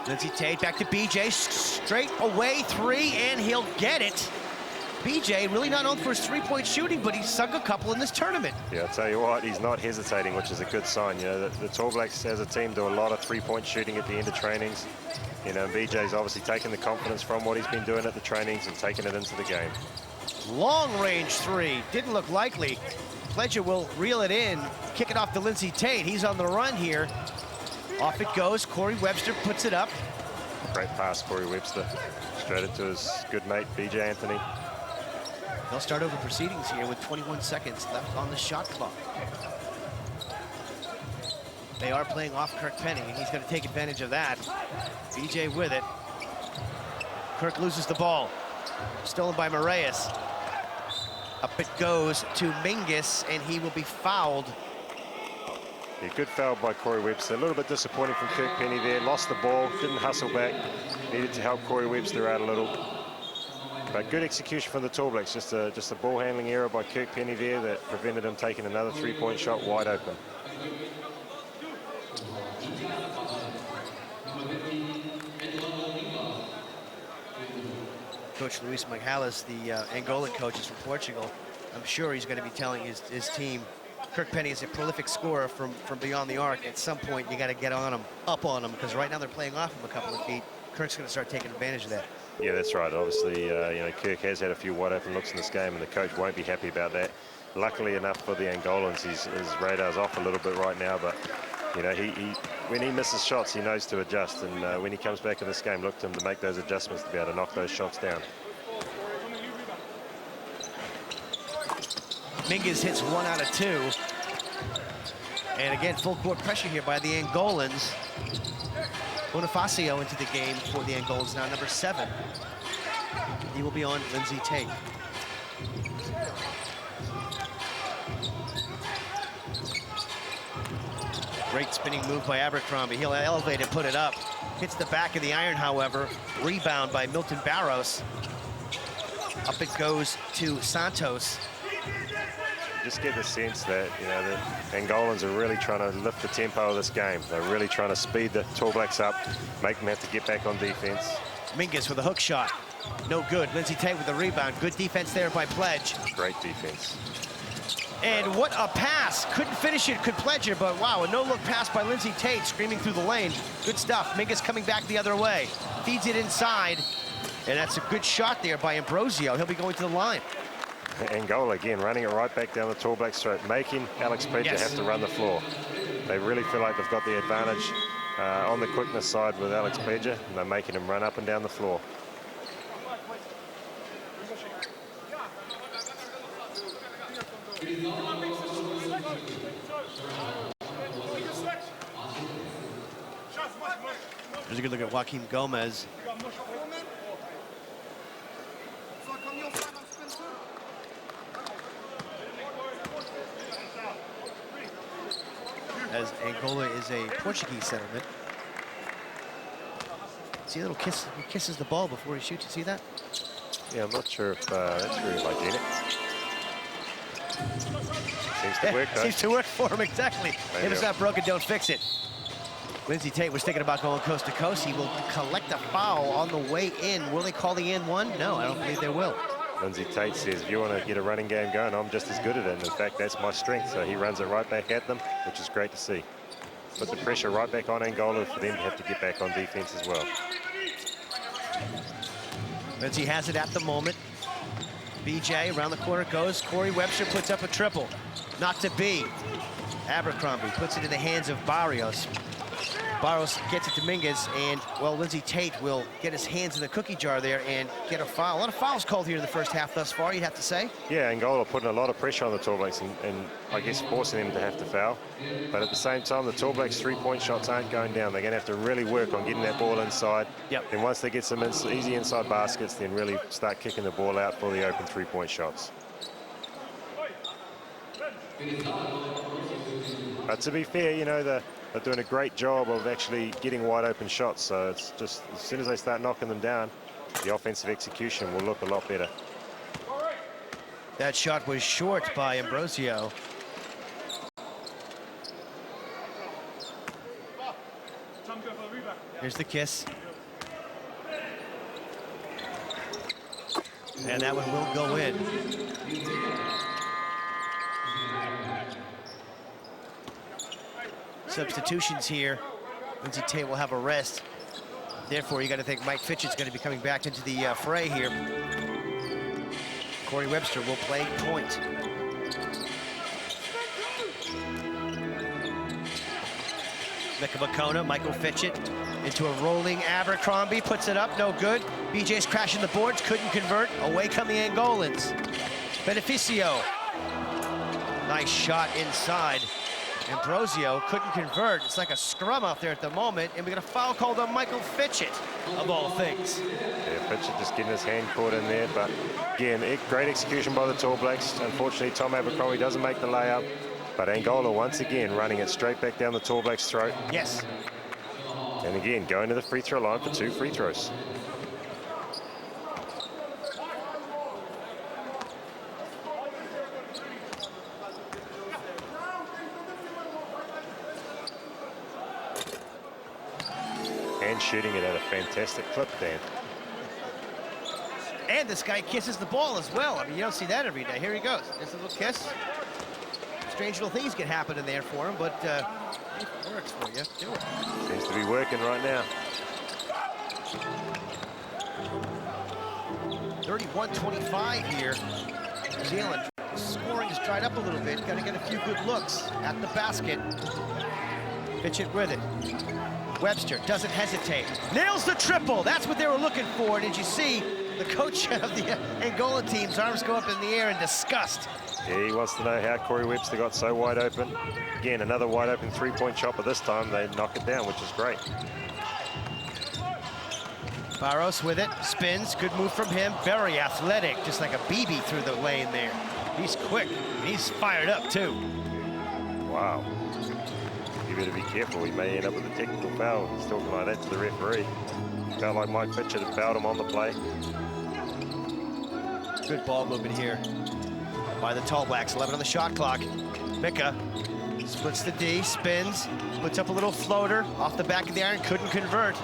Lindsay Tate back to BJ, straight away three, and he'll get it. BJ really not known for his three-point shooting, but he's sunk a couple in this tournament. Yeah, I'll tell you what, he's not hesitating, which is a good sign. You know, the Tall Blacks as a team do a lot of three-point shooting at the end of trainings. You know, BJ's obviously taken the confidence from what he's been doing at the trainings and taking it into the game. Long-range three, didn't look likely. Pledger will reel it in, kick it off to Lindsay Tate. He's on the run here. Off it goes, Corey Webster puts it up. Great pass, Corey Webster. Straight into his good mate, BJ Anthony. They'll start over proceedings here with 21 seconds left on the shot clock. They are playing off Kirk Penny, and he's going to take advantage of that. BJ with it. Kirk loses the ball. Stolen by Moraes. Up it goes to Mingus, and he will be fouled. Yeah, good foul by Corey Webster. A little bit disappointing from Kirk Penny there. Lost the ball, didn't hustle back. Needed to help Corey Webster out a little. But good execution from the Tall Blacks. Just a ball handling error by Kirk Penny there that prevented him taking another three-point shot wide open. Coach Luis Michalis, the Angolan coach, is from Portugal. I'm sure he's going to be telling his team, Kirk Penny is a prolific scorer from beyond the arc. At some point, you got to get on him, up on him, because right now they're playing off him a couple of feet. Kirk's going to start taking advantage of that. Yeah, that's right. Obviously, you know, Kirk has had a few wide open looks in this game, and the coach won't be happy about that. Luckily enough for the Angolans, his radar's off a little bit right now, but you know, when he misses shots, he knows to adjust, and when he comes back in this game, look to him to make those adjustments to be able to knock those shots down. Mingus hits 1 out of 2. And again, full court pressure here by the Angolans. Bonifacio into the game for the Angolans, now number 7. He will be on Lindsay Tate. Great spinning move by Abercrombie. He'll elevate and put it up. Hits the back of the iron, however. Rebound by Milton Barros. Up it goes to Santos. Just get the sense that, you know, the Angolans are really trying to lift the tempo of this game. They're really trying to speed the Tall Blacks up, make them have to get back on defense. Mingus with a hook shot. No good. Lindsay Tate with the rebound. Good defense there by Pledge. Great defense. And what a pass. Couldn't finish it, could Pledger, but wow, a no-look pass by Lindsay Tate screaming through the lane. Good stuff. Mingus coming back the other way. Feeds it inside. And that's a good shot there by Ambrosio. He'll be going to the line. Angola again running it right back down the Tall Blacks' throat, making Alex Pledger have to run the floor. They really feel like they've got the advantage on the quickness side with Alex Pledger, and they're making him run up and down the floor. There's a good look at Joaquim Gomez. As Angola is a Portuguese settlement. See a little kiss, he kisses the ball before he shoots, you see that? Yeah, I'm not sure if that's very hygienic. Seems to work, though. Seems to work for him, exactly. If it's not broken, don't fix it. Lindsay Tate was thinking about going coast to coast. He will collect a foul on the way in. Will they call the end one? No, I don't believe they will. Lindsay Tate says, if you want to get a running game going, I'm just as good at it. And in fact, that's my strength. So he runs it right back at them, which is great to see. Put the pressure right back on Angola for them to have to get back on defense as well. Lindsay has it at the moment. BJ around the corner goes. Corey Webster puts up a triple. Not to be. Abercrombie puts it in the hands of Barrios. Barros gets it to Mingus, and, well, Lindsay Tate will get his hands in the cookie jar there and get a foul. A lot of fouls called here in the first half thus far, you'd have to say. Yeah, Angola putting a lot of pressure on the Tall Blacks and I guess forcing them to have to foul. But at the same time, the Tall Blacks' three-point shots aren't going down. They're going to have to really work on getting that ball inside. Yep. And once they get some easy inside baskets, then really start kicking the ball out for the open three-point shots. But to be fair, you know, they're doing a great job of actually getting wide open shots. So it's just as soon as they start knocking them down, the offensive execution will look a lot better. That shot was short by Ambrosio. Here's the kiss. And that one will go in. Substitutions here. Lindsay Tate will have a rest. Therefore, you got to think Mike Fitchett's going to be coming back into the fray here. Corey Webster will play point. Mika Makona, Michael Fitchett into a rolling Abercrombie, puts it up, no good. BJ's crashing the boards, couldn't convert. Away come the Angolans. Beneficio. Nice shot inside. Ambrosio couldn't convert. It's like a scrum out there at the moment, and we got a foul called on Michael Fitchett, of all things. Yeah, Fitchett just getting his hand caught in there, but again, great execution by the Tall Blacks. Unfortunately, Tom Abercrombie doesn't make the layup, but Angola once again running it straight back down the Tall Blacks' throat. Yes. And again, going to the free throw line for 2 free throws. And shooting it at a fantastic clip, Dan. And this guy kisses the ball as well. I mean, you don't see that every day. Here he goes. Just a little kiss. Strange little things can happen in there for him, but if it works for you, do it. Seems to be working right now. 31-25 here. New Zealand scoring has dried up a little bit. Got to get a few good looks at the basket. Fitchett with it. Webster doesn't hesitate. Nails the triple. That's what they were looking for. Did you see the coach of the Angola team's arms go up in the air in disgust? Yeah, he wants to know how Corey Webster got so wide open. Again, another wide open three-point shot, but this time they knock it down, which is great. Barros with it, spins, good move from him. Very athletic, just like a BB through the lane there. He's quick, he's fired up too. Wow. You better be careful, he may end up with a technical foul. He's talking like that to the referee. Felt like Mike Fitchett had fouled him on the play. Good ball movement here by the Tall Blacks. 11 on the shot clock. Mika splits the D, spins, puts up a little floater off the back of the iron, couldn't convert.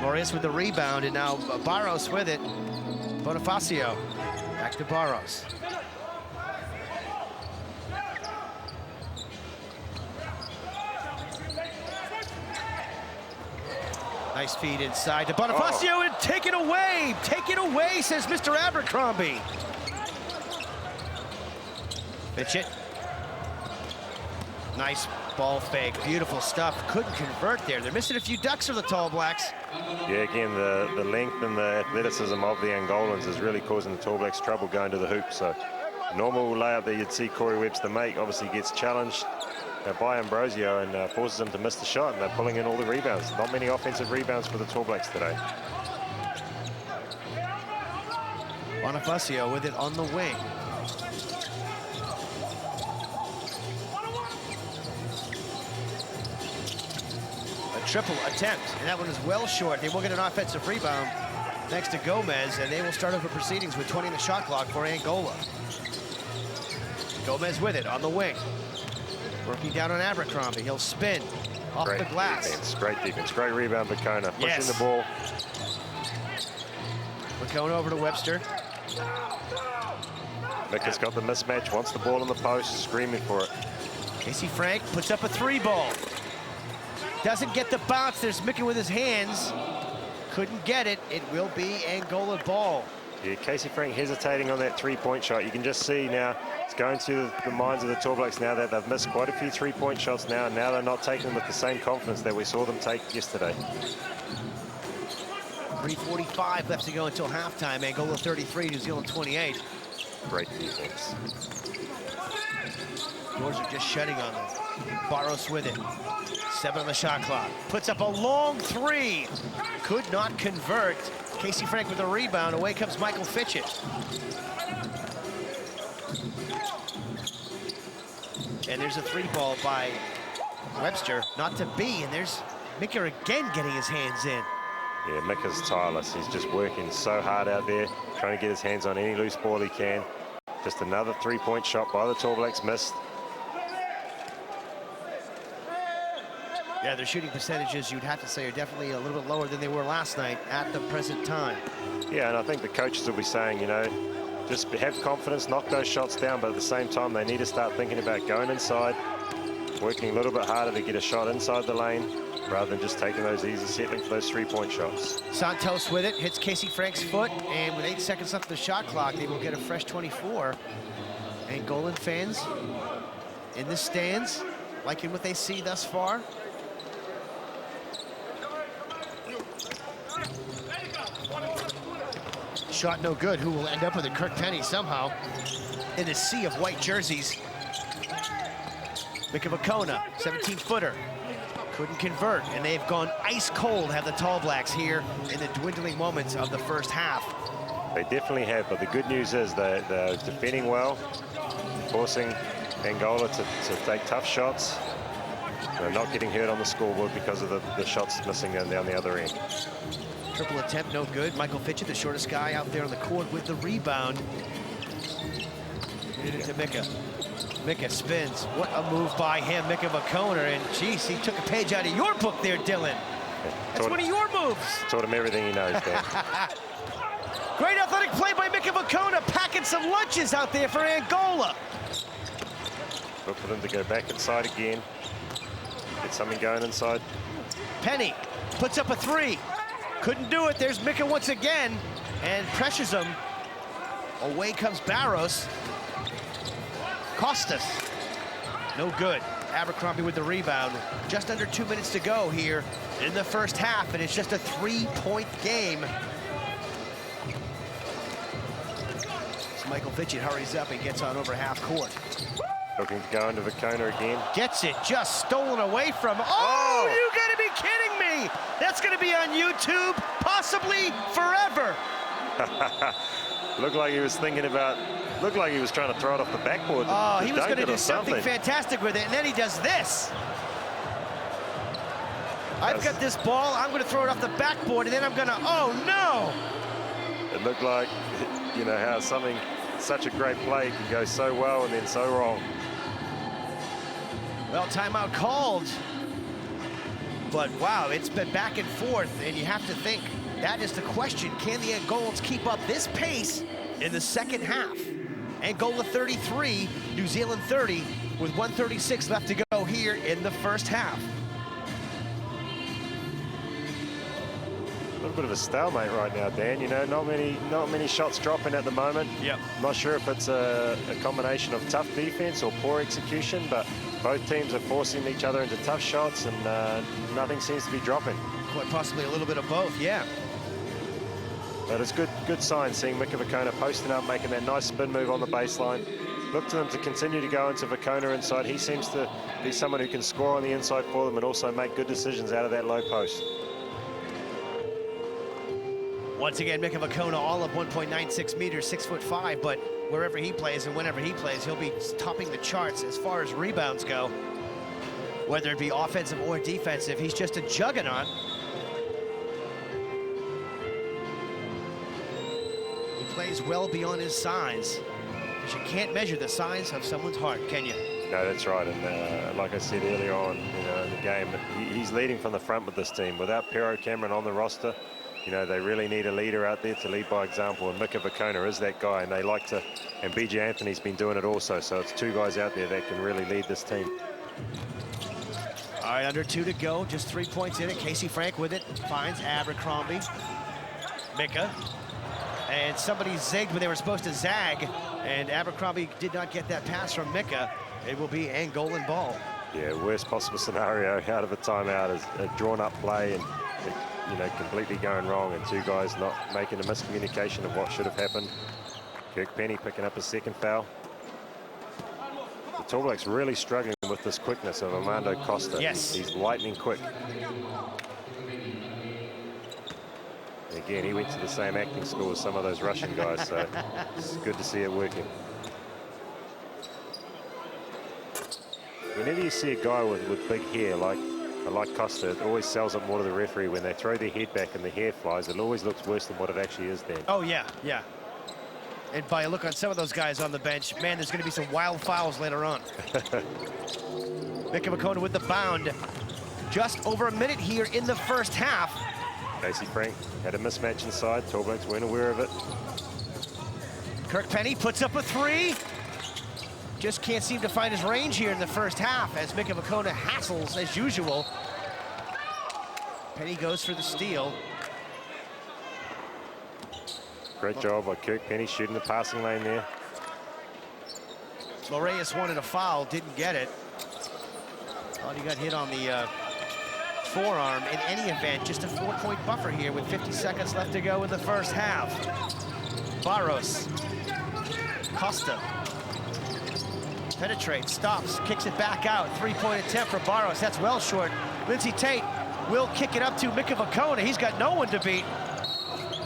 Glorious with the rebound, and now Barros with it. Bonifacio back to Barros. Nice feed inside to Bonifacio, and take it away, says Mr. Abercrombie. Fitchett. Nice ball fake, beautiful stuff. Couldn't convert there. They're missing a few ducks for the Tall Blacks. Yeah, again, the length and the athleticism of the Angolans is really causing the Tall Blacks trouble going to the hoop. So normal layup that you'd see Corey Webster make obviously gets challenged by Ambrosio and forces him to miss the shot, and they're pulling in all the rebounds. Not many offensive rebounds for the Tall Blacks today. Bonifacio with it on the wing. A triple attempt, and that one is well short. They will get an offensive rebound thanks to Gomez, and they will start over proceedings with 20 in the shot clock for Angola. Gomez with it on the wing. Working down on Abercrombie. He'll spin off the glass. Defense, great defense. Great rebound, Makona. Pushing the ball. Makona over to Webster. Mika's got the mismatch, wants the ball in the post, screaming for it. Casey Frank puts up a 3-ball. Doesn't get the bounce. There's Mika with his hands. Couldn't get it. It will be Angola ball. Yeah, Casey Frank hesitating on that three-point shot. You can just see now it's going through the minds of the Tall Blacks now that they've missed quite a few three-point shots now, and now they're not taking them with the same confidence that we saw them take yesterday. 3:45 left to go until halftime. Angola 33, New Zealand 28. Great defense. Doors are just shutting on them. Barros with it. 7 on the shot clock. Puts up a long 3. Could not convert. Casey Frank with a rebound. Away comes Michael Fitchett. And there's a 3-ball by Webster, not to be, and there's Mika again getting his hands in. Yeah, Mika's tireless. He's just working so hard out there, trying to get his hands on any loose ball he can. Just another 3-point shot by the Tall Blacks missed. Yeah, their shooting percentages, you'd have to say, are definitely a little bit lower than they were last night at the present time. Yeah, and I think the coaches will be saying, you know, just have confidence, knock those shots down, but at the same time, they need to start thinking about going inside, working a little bit harder to get a shot inside the lane, rather than just taking those easy, settling for those 3-point shots. Santos with it, hits Casey Frank's foot, and with 8 seconds left of the shot clock, they will get a fresh 24. Angolan fans in the stands, liking what they see thus far. Shot no good. Who will end up with it? Kirk Penny somehow in a sea of white jerseys. Mika Vakona, 17-footer. Couldn't convert, and they've gone ice cold, have the Tall Blacks here in the dwindling moments of the first half. They definitely have, but the good news is they're defending well, forcing Angola to take tough shots. They're not getting hurt on the scoreboard because of the shots missing down the other end. Triple attempt, no good. Michael Fitchett, the shortest guy out there on the court with the rebound. Get it to Mika. Mika spins. What a move by him, Mika Vakona. And geez, he took a page out of your book there, Dylan. That's one of your moves. Taught him everything he knows, Dan. Great athletic play by Mika Vakona, packing some lunches out there for Angola. Look for them to go back inside again. Get something going inside. Penny puts up a 3. Couldn't do it. There's Mika once again and pressures him. Away comes Barros. Costas. No good. Abercrombie with the rebound. Just under 2 minutes to go here in the first half, and it's just a 3-point game. So Michael Fitchett hurries up and gets on over half court. Looking to go into Vakona again. Gets it just stolen away from. Oh, you gotta be kidding me! That's gonna be on YouTube, possibly forever. Looked like he was thinking about. Looked like he was trying to throw it off the backboard. Oh, he was gonna do something fantastic with it, and then he does this. I've got this ball. I'm gonna throw it off the backboard, and then I'm gonna. Oh no! It looked like, you know, how such a great play can go so well and then so wrong. Well, timeout called. But wow, it's been back and forth, and you have to think, that is the question. Can the Angolans keep up this pace in the second half? Angola 33, New Zealand 30, with 1:36 left to go here in the first half. A little bit of a stalemate right now, Dan. You know, not many shots dropping at the moment. Yep. Not sure if it's a combination of tough defense or poor execution, but both teams are forcing each other into tough shots, and nothing seems to be dropping. Quite possibly a little bit of both, yeah. But it's good sign seeing Mika Vakona posting up, making that nice spin move on the baseline. Look to them to continue to go into Vakona inside. He seems to be someone who can score on the inside for them and also make good decisions out of that low post. Once again, Mika Vakona, all of 1.96 meters, 6'5", but wherever he plays and whenever he plays, he'll be topping the charts as far as rebounds go. Whether it be offensive or defensive, he's just a juggernaut. He plays well beyond his size, because you can't measure the size of someone's heart, can you? No, that's right, and like I said earlier on, you know, in the game, he's leading from the front with this team. Without Pero Cameron on the roster, you know, they really need a leader out there to lead by example, and Mika Vakona is that guy, and they like to, and BJ Anthony's been doing it also, so it's 2 guys out there that can really lead this team. All right, under 2 to go, just 3 points in it. Casey Frank with it, finds Abercrombie. Mika, and somebody zigged when they were supposed to zag, and Abercrombie did not get that pass from Mika. It will be Angolan ball. Yeah, worst possible scenario out of a timeout is a drawn-up play and, you know, completely going wrong, and 2 guys not making a miscommunication of what should have happened. Kirk Penny picking up his second foul. The Tall Blacks really struggling with this quickness of Armando Costa. Yes. He's lightning quick. And again, he went to the same acting school as some of those Russian guys, so it's good to see it working. whenever you see a guy with big hair like Costa, it always sells it more to the referee. When they throw their head back and the hair flies, it always looks worse than what it actually is then. Oh, yeah, yeah. And by a look on some of those guys on the bench, man, there's going to be some wild fouls later on. Mika Makona with the bound. Just over a minute here in the first half. Casey Frank had a mismatch inside. Tall Blacks weren't aware of it. Kirk Penny puts up a three. Just can't seem to find his range here in the first half as Mika Makona hassles as usual. Penny goes for the steal. Great job by Kirk Penny shooting the passing lane there. Moraes wanted a foul, didn't get it. Thought he got hit on the forearm. In any event, just a 4-point buffer here with 50 seconds left to go in the first half. Barros. Costa. Penetrates, stops, kicks it back out. 3-point attempt for Barros. That's well short. Lindsay Tate will kick it up to Mika Makona. He's got no one to beat.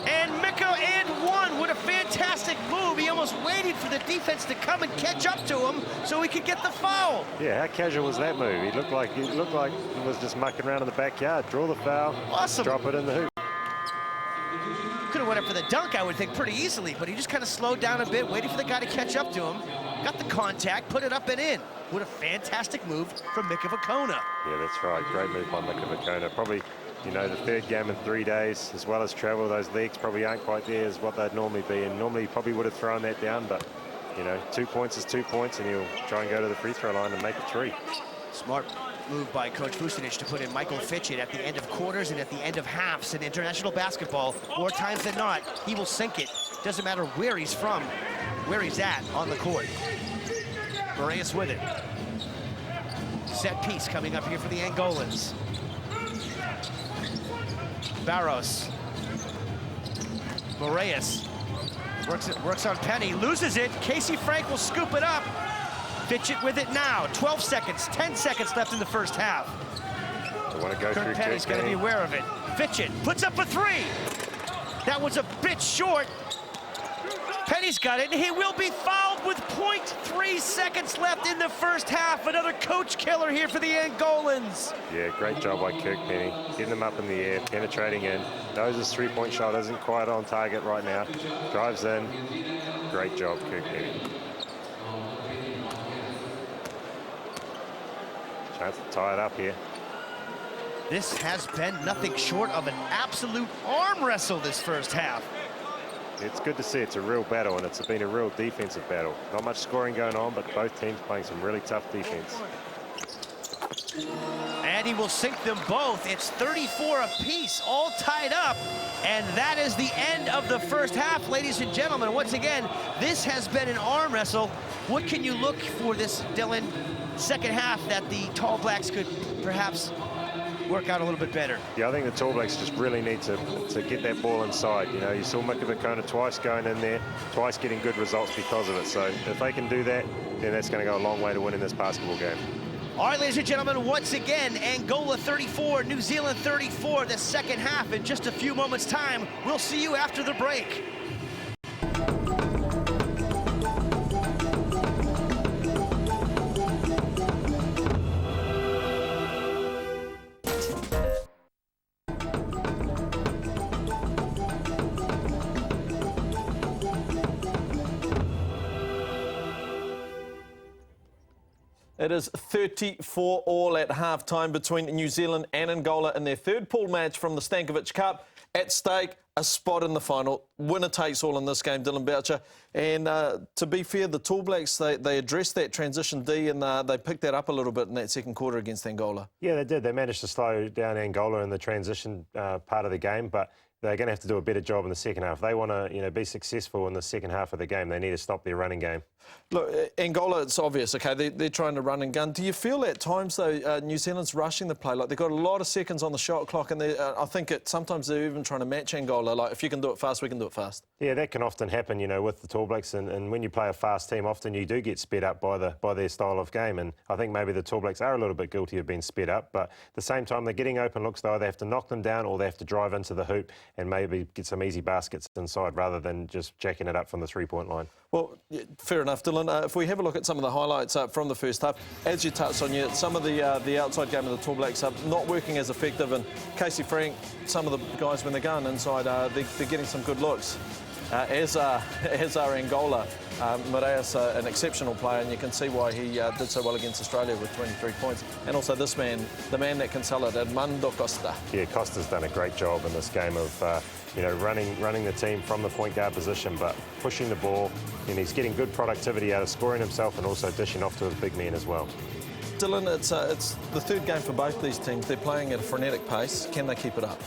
And Mika and one with a fantastic move. He almost waited for the defense to come and catch up to him so he could get the foul. Yeah, how casual was that move? He looked like he was just mucking around in the backyard. Draw the foul, Awesome. drop it in the hoop. Could have went up for the dunk, I would think, pretty easily, but he just kind of slowed down a bit, waiting for the guy to catch up to him. Got the contact, put it up and in. What a fantastic move from Mika Makona. Yeah, that's right. Great move by Mika Makona. Probably, you know, the third game in 3 days, as well as travel. Those legs probably aren't quite there as what they'd normally be, and normally he probably would have thrown that down, but, you know, 2 points is 2 points, and he'll try and go to the free throw line and make a three. Smart move by Coach Vucinic to put in Michael Fitchett at the end of quarters and at the end of halves in international basketball. More times than not, he will sink it. Doesn't matter where he's from, where he's at on the court. Moraes with it. Set piece coming up here for the Angolans. Barros. Moraes works on Penny, loses it. Casey Frank will scoop it up. Fitchett with it now. 12 seconds, 10 seconds left in the first half. They want to go through. Kirk Penny's going to be aware of it. Fitchett puts up a three. That was a bit short. Penny's got it, and he will be fouled with 0.3 seconds left in the first half. Another coach killer here for the Angolans. Yeah, great job by Kirk Penny. Getting them up in the air, penetrating in. Knows his three-point shot isn't quite on target right now. Drives in. Great job, Kirk Penny. Chance to tie it up here. This has been nothing short of an absolute arm wrestle this first half. It's good to see it's a real battle, and it's been a real defensive battle. Not much scoring going on, but both teams playing some really tough defense. And he will sink them both. It's 34 apiece, all tied up. And that is the end of the first half, ladies and gentlemen. Once again, this has been an arm wrestle. What can you look for this, Dylan, second half that the Tall Blacks could perhaps work out a little bit better? Yeah, I think the Tall Blacks just really need to get that ball inside. You know, you saw Mika Makona twice going in there, twice getting good results because of it. So if they can do that, then that's going to go a long way to winning this basketball game. All right, ladies and gentlemen, once again, Angola 34, New Zealand 34, the second half in just a few moments' time. We'll see you after the break. It is 34-all at halftime between New Zealand and Angola in their third pool match from the Stankovic Cup. At stake, a spot in the final. Winner takes all in this game, Dylan Boucher. And to be fair, the Tall Blacks, they addressed that transition D and they picked that up a little bit in that second quarter against Angola. Yeah, they did. They managed to slow down Angola in the transition part of the game, but they're going to have to do a better job in the second half. If they want to, be successful in the second half of the game, they need to stop their running game. Look, Angola, it's obvious, okay, they're trying to run and gun. Do you feel at times, though, New Zealand's rushing the play? Like, they've got a lot of seconds on the shot clock, and I think sometimes they're even trying to match Angola. Like, if you can do it fast, we can do it fast. Yeah, that can often happen, with the Tall Blacks, and when you play a fast team, often you do get sped up by their style of game, and I think maybe the Tall Blacks are a little bit guilty of being sped up, but at the same time, they're getting open looks, though. They have to knock them down or they have to drive into the hoop, and maybe get some easy baskets inside rather than just jacking it up from the three-point line. Well, yeah, fair enough, Dylan. If we have a look at some of the highlights from the first half, as you touched on, some of the outside game of the All Blacks are not working as effective, and Casey Frank, some of the guys when they're going inside, they're getting some good looks. As are Angola. Moraes, an exceptional player, and you can see why he did so well against Australia with 23 points. And also this man, the man that can sell it, Armando Costa. Yeah, Costa's done a great job in this game of running the team from the point guard position, but pushing the ball, and he's getting good productivity out of scoring himself and also dishing off to his big men as well. Dylan, it's the third game for both these teams. They're playing at a frenetic pace. Can they keep it up?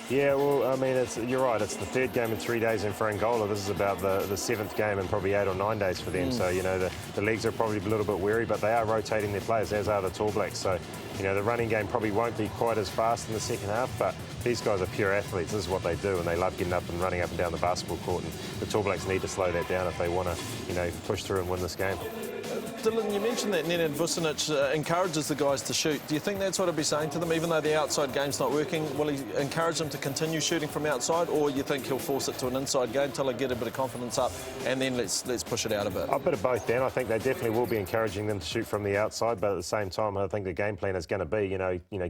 Yeah, well, I mean, you're right. It's the third game in 3 days, and for Angola, this is about the seventh game in probably 8 or 9 days for them. So, the leagues are probably a little bit weary, but they are rotating their players, as are the All Blacks. So, the running game probably won't be quite as fast in the second half, but these guys are pure athletes. This is what they do, and they love getting up and running up and down the basketball court. And the All Blacks need to slow that down if they want to, push through and win this game. Dylan, you mentioned that Nenad Vucinic encourages the guys to shoot. Do you think that's what he'll be saying to them? Even though the outside game's not working, will he encourage them to continue shooting from outside, or you think he'll force it to an inside game till they get a bit of confidence up, and then let's push it out a bit? A bit of both, Dan. I think they definitely will be encouraging them to shoot from the outside, but at the same time, I think the game plan is going to be,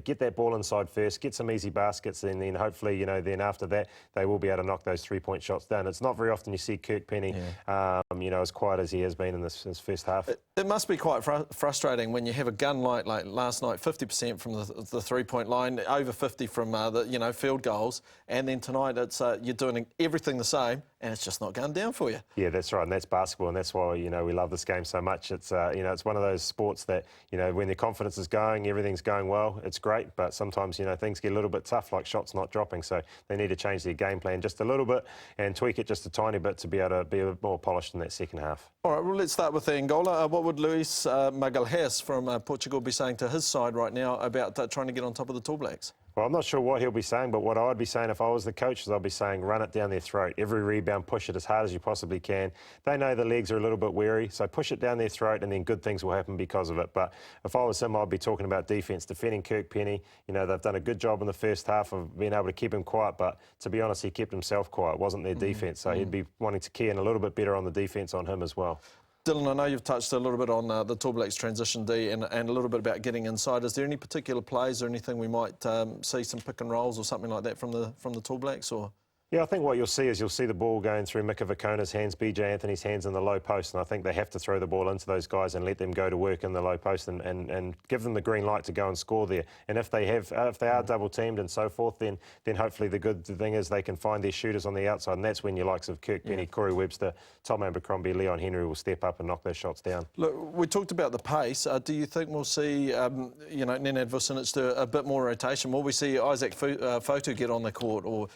get that ball inside first, get some easy baskets, and then hopefully, then after that, they will be able to knock those three-point shots down. It's not very often you see Kirk Penny, as quiet as he has been in this first half. It must be quite frustrating when you have a gun like last night, 50% from the three-point line, over 50 from the field goals, and then tonight it's you're doing everything the same, and it's just not going down for you. Yeah, that's right, and that's basketball, and that's why we love this game so much. It's it's one of those sports that when the confidence is going, everything's going well, it's great, but sometimes things get a little bit tough, like shots not dropping. So they need to change their game plan just a little bit and tweak it just a tiny bit to be able to be a bit more polished in that second half. All right, well, let's start with Angola. What would Luis Magalhães from Portugal be saying to his side right now about trying to get on top of the All Blacks? Well, I'm not sure what he'll be saying, but what I'd be saying if I was the coach is I'd be saying run it down their throat. Every rebound, push it as hard as you possibly can. They know the legs are a little bit weary, so push it down their throat and then good things will happen because of it. But if I was him, I'd be talking about defence, defending Kirk Penny. They've done a good job in the first half of being able to keep him quiet, but to be honest, he kept himself quiet. It wasn't their defence, so he'd be wanting to key in a little bit better on the defence on him as well. Dylan, I know you've touched a little bit on the All Blacks transition D and a little bit about getting inside. Is there any particular plays or anything we might see some pick and rolls or something like that from the All Blacks? Or? Yeah, I think what you'll see is the ball going through Mika Vakona's hands, BJ Anthony's hands in the low post, and I think they have to throw the ball into those guys and let them go to work in the low post and give them the green light to go and score there. And if they are double teamed and so forth, then hopefully the good thing is they can find their shooters on the outside, and that's when your likes of Kirk Penny, Corey Webster, Tom Abercrombie, Leon Henry will step up and knock those shots down. Look, we talked about the pace. Do you think we'll see Nenad Vucinic do a bit more rotation? Will we see Isaac Fotu get on the court, or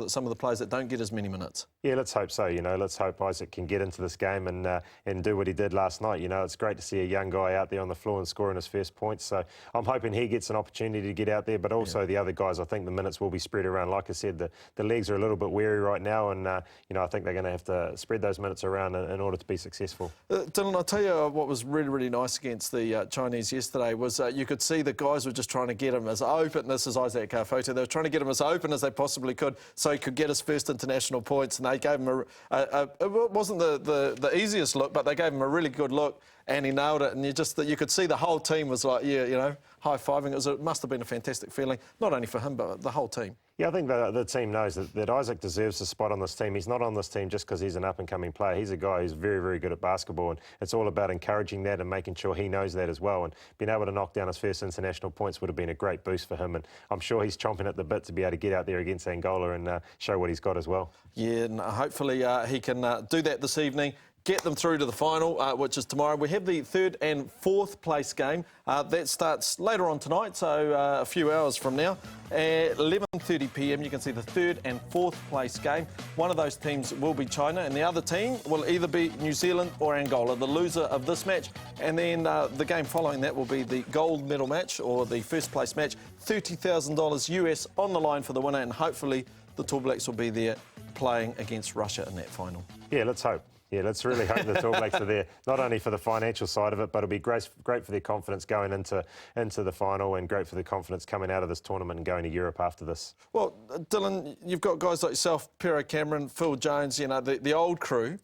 some of the players that don't get as many minutes? Yeah, let's hope so. Let's hope Isaac can get into this game and do what he did last night. It's great to see a young guy out there on the floor and scoring his first points. So I'm hoping he gets an opportunity to get out there, but also the other guys, I think the minutes will be spread around. Like I said, the legs are a little bit weary right now, and I think they're going to have to spread those minutes around in order to be successful. Dylan, I'll tell you what was really, really nice against the Chinese yesterday was you could see the guys were just trying to get him as open. This is Isaac Fotu. They were trying to get him as open as they possibly could so he could get his first international points, and they gave him it wasn't the easiest look, but they gave him a really good look, and he nailed it. And you could see the whole team was like, high-fiving. It must have been a fantastic feeling, not only for him, but the whole team. Yeah, I think the team knows that Isaac deserves a spot on this team. He's not on this team just because he's an up-and-coming player. He's a guy who's very, very good at basketball, and it's all about encouraging that and making sure he knows that as well. And being able to knock down his first international points would have been a great boost for him, and I'm sure he's chomping at the bit to be able to get out there against Angola and show what he's got as well. Yeah, and hopefully he can do that this evening. Get them through to the final, which is tomorrow. We have the third and fourth place game. That starts later on tonight, so a few hours from now. At 11:30 p.m, you can see the third and fourth place game. One of those teams will be China, and the other team will either be New Zealand or Angola, the loser of this match. And then the game following that will be the gold medal match, or the first place match. $30,000 US on the line for the winner, and hopefully the All Blacks will be there playing against Russia in that final. Yeah, let's hope. Yeah, let's really hope the Tall Blacks are there, not only for the financial side of it, but it'll be great for their confidence going into the final, and great for their confidence coming out of this tournament and going to Europe after this. Well, Dylan, you've got guys like yourself, Pero Cameron, Phil Jones, you know, the old crew.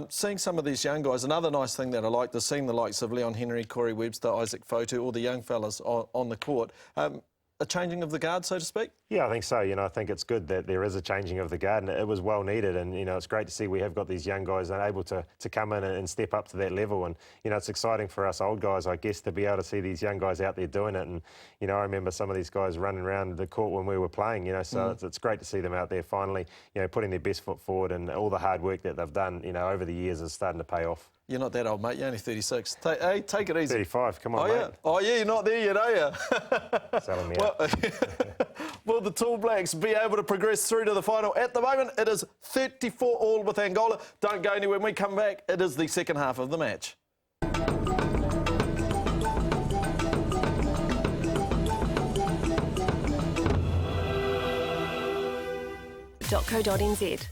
Seeing some of these young guys, another nice thing that I like is seeing the likes of Leon Henry, Corey Webster, Isaac Fotu, all the young fellas on the court. A changing of the guard, so to speak? Yeah, I think so. You know, I think it's good that there is a changing of the guard, and it was well needed. And, you know, it's great to see we have got these young guys that are able to come in and step up to that level. And, you know, it's exciting for us old guys, I guess, to be able to see these young guys out there doing it. And, you know, I remember some of these guys running around the court when we were playing, you know, so it's great to see them out there finally, you know, putting their best foot forward, and all the hard work that they've done, you know, over the years is starting to pay off. You're not that old, mate. You're only 36. Hey, take it easy. 35, come on, mate. Yeah. Oh, yeah, you're not there yet, are you? Selling me out. Will the Tall Blacks be able to progress through to the final? At the moment, it is 34-all with Angola. Don't go anywhere. When we come back, it is the second half of the match. .co.nz.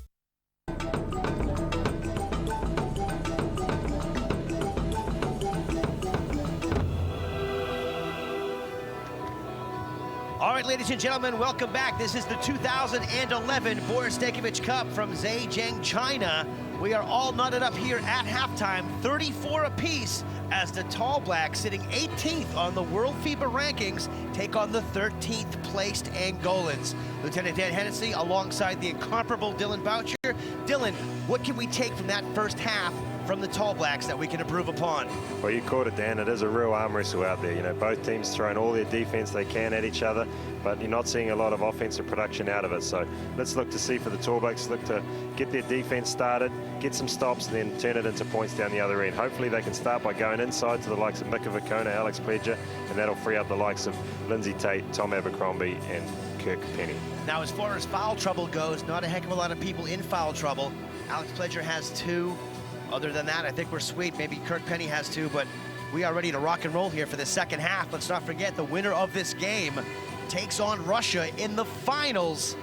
All right, ladies and gentlemen, welcome back. This is the 2011 Boris Stankovic Cup from Zhejiang, China. We are all knotted up here at halftime, 34 apiece, as the Tall Blacks, sitting 18th on the World FIBA rankings, take on the 13th placed Angolans. Lieutenant Dan Hennessy alongside the incomparable Dylan Boucher. Dylan, what can we take from that first half from the Tall Blacks that we can improve upon? Well, you caught it, Dan. It is a real arm wrestle out there. You know, both teams throwing all their defense they can at each other, but you're not seeing a lot of offensive production out of it. So let's look to see for the Tall Blacks, look to get their defense started, get some stops, and then turn it into points down the other end. Hopefully they can start by going inside to the likes of Mika Vakona, Alex Pledger, and that'll free up the likes of Lindsay Tate, Tom Abercrombie, and Kirk Penny. Now, as far as foul trouble goes, not a heck of a lot of people in foul trouble. Alex Pledger has 2. Other than that, I think we're sweet. Maybe Kirk Penny has 2, but we are ready to rock and roll here for the second half. Let's not forget the winner of this game takes on Russia in the finals.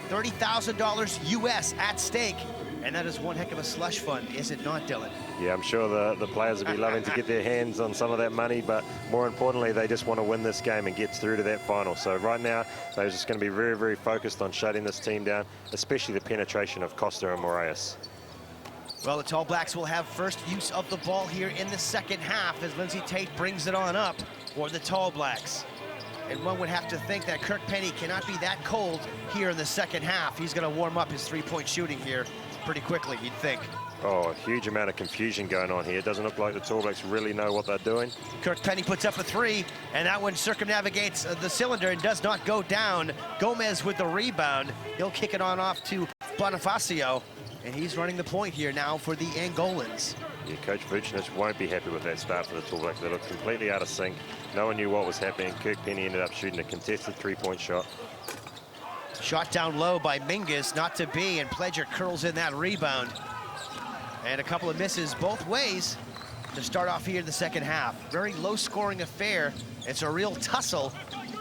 $30,000 US at stake. And that is one heck of a slush fund, is it not, Dylan? Yeah, I'm sure the players will be loving to get their hands on some of that money, but more importantly, they just want to win this game and get through to that final. So right now, they're just going to be very, very focused on shutting this team down, especially the penetration of Costa and Moraes. Well, the Tall Blacks will have first use of the ball here in the second half as Lindsay Tate brings it on up for the Tall Blacks. And one would have to think that Kirk Penny cannot be that cold here in the second half. He's going to warm up his three-point shooting here pretty quickly, you'd think. Oh, a huge amount of confusion going on here. It doesn't look like the Tall Blacks really know what they're doing. Kirk Penny puts up a 3, and that one circumnavigates the cylinder and does not go down. Gomez with the rebound. He'll kick it on off to Bonifacio. And he's running the point here now for the Angolans. Yeah, Coach Vucinic won't be happy with that start for the Tall Blacks. They looked completely out of sync. No one knew what was happening. Kirk Penny ended up shooting a contested three-point shot. Shot down low by Mingus, not to be, and Pledger curls in that rebound. And a couple of misses both ways to start off here in the second half. Very low-scoring affair. It's a real tussle,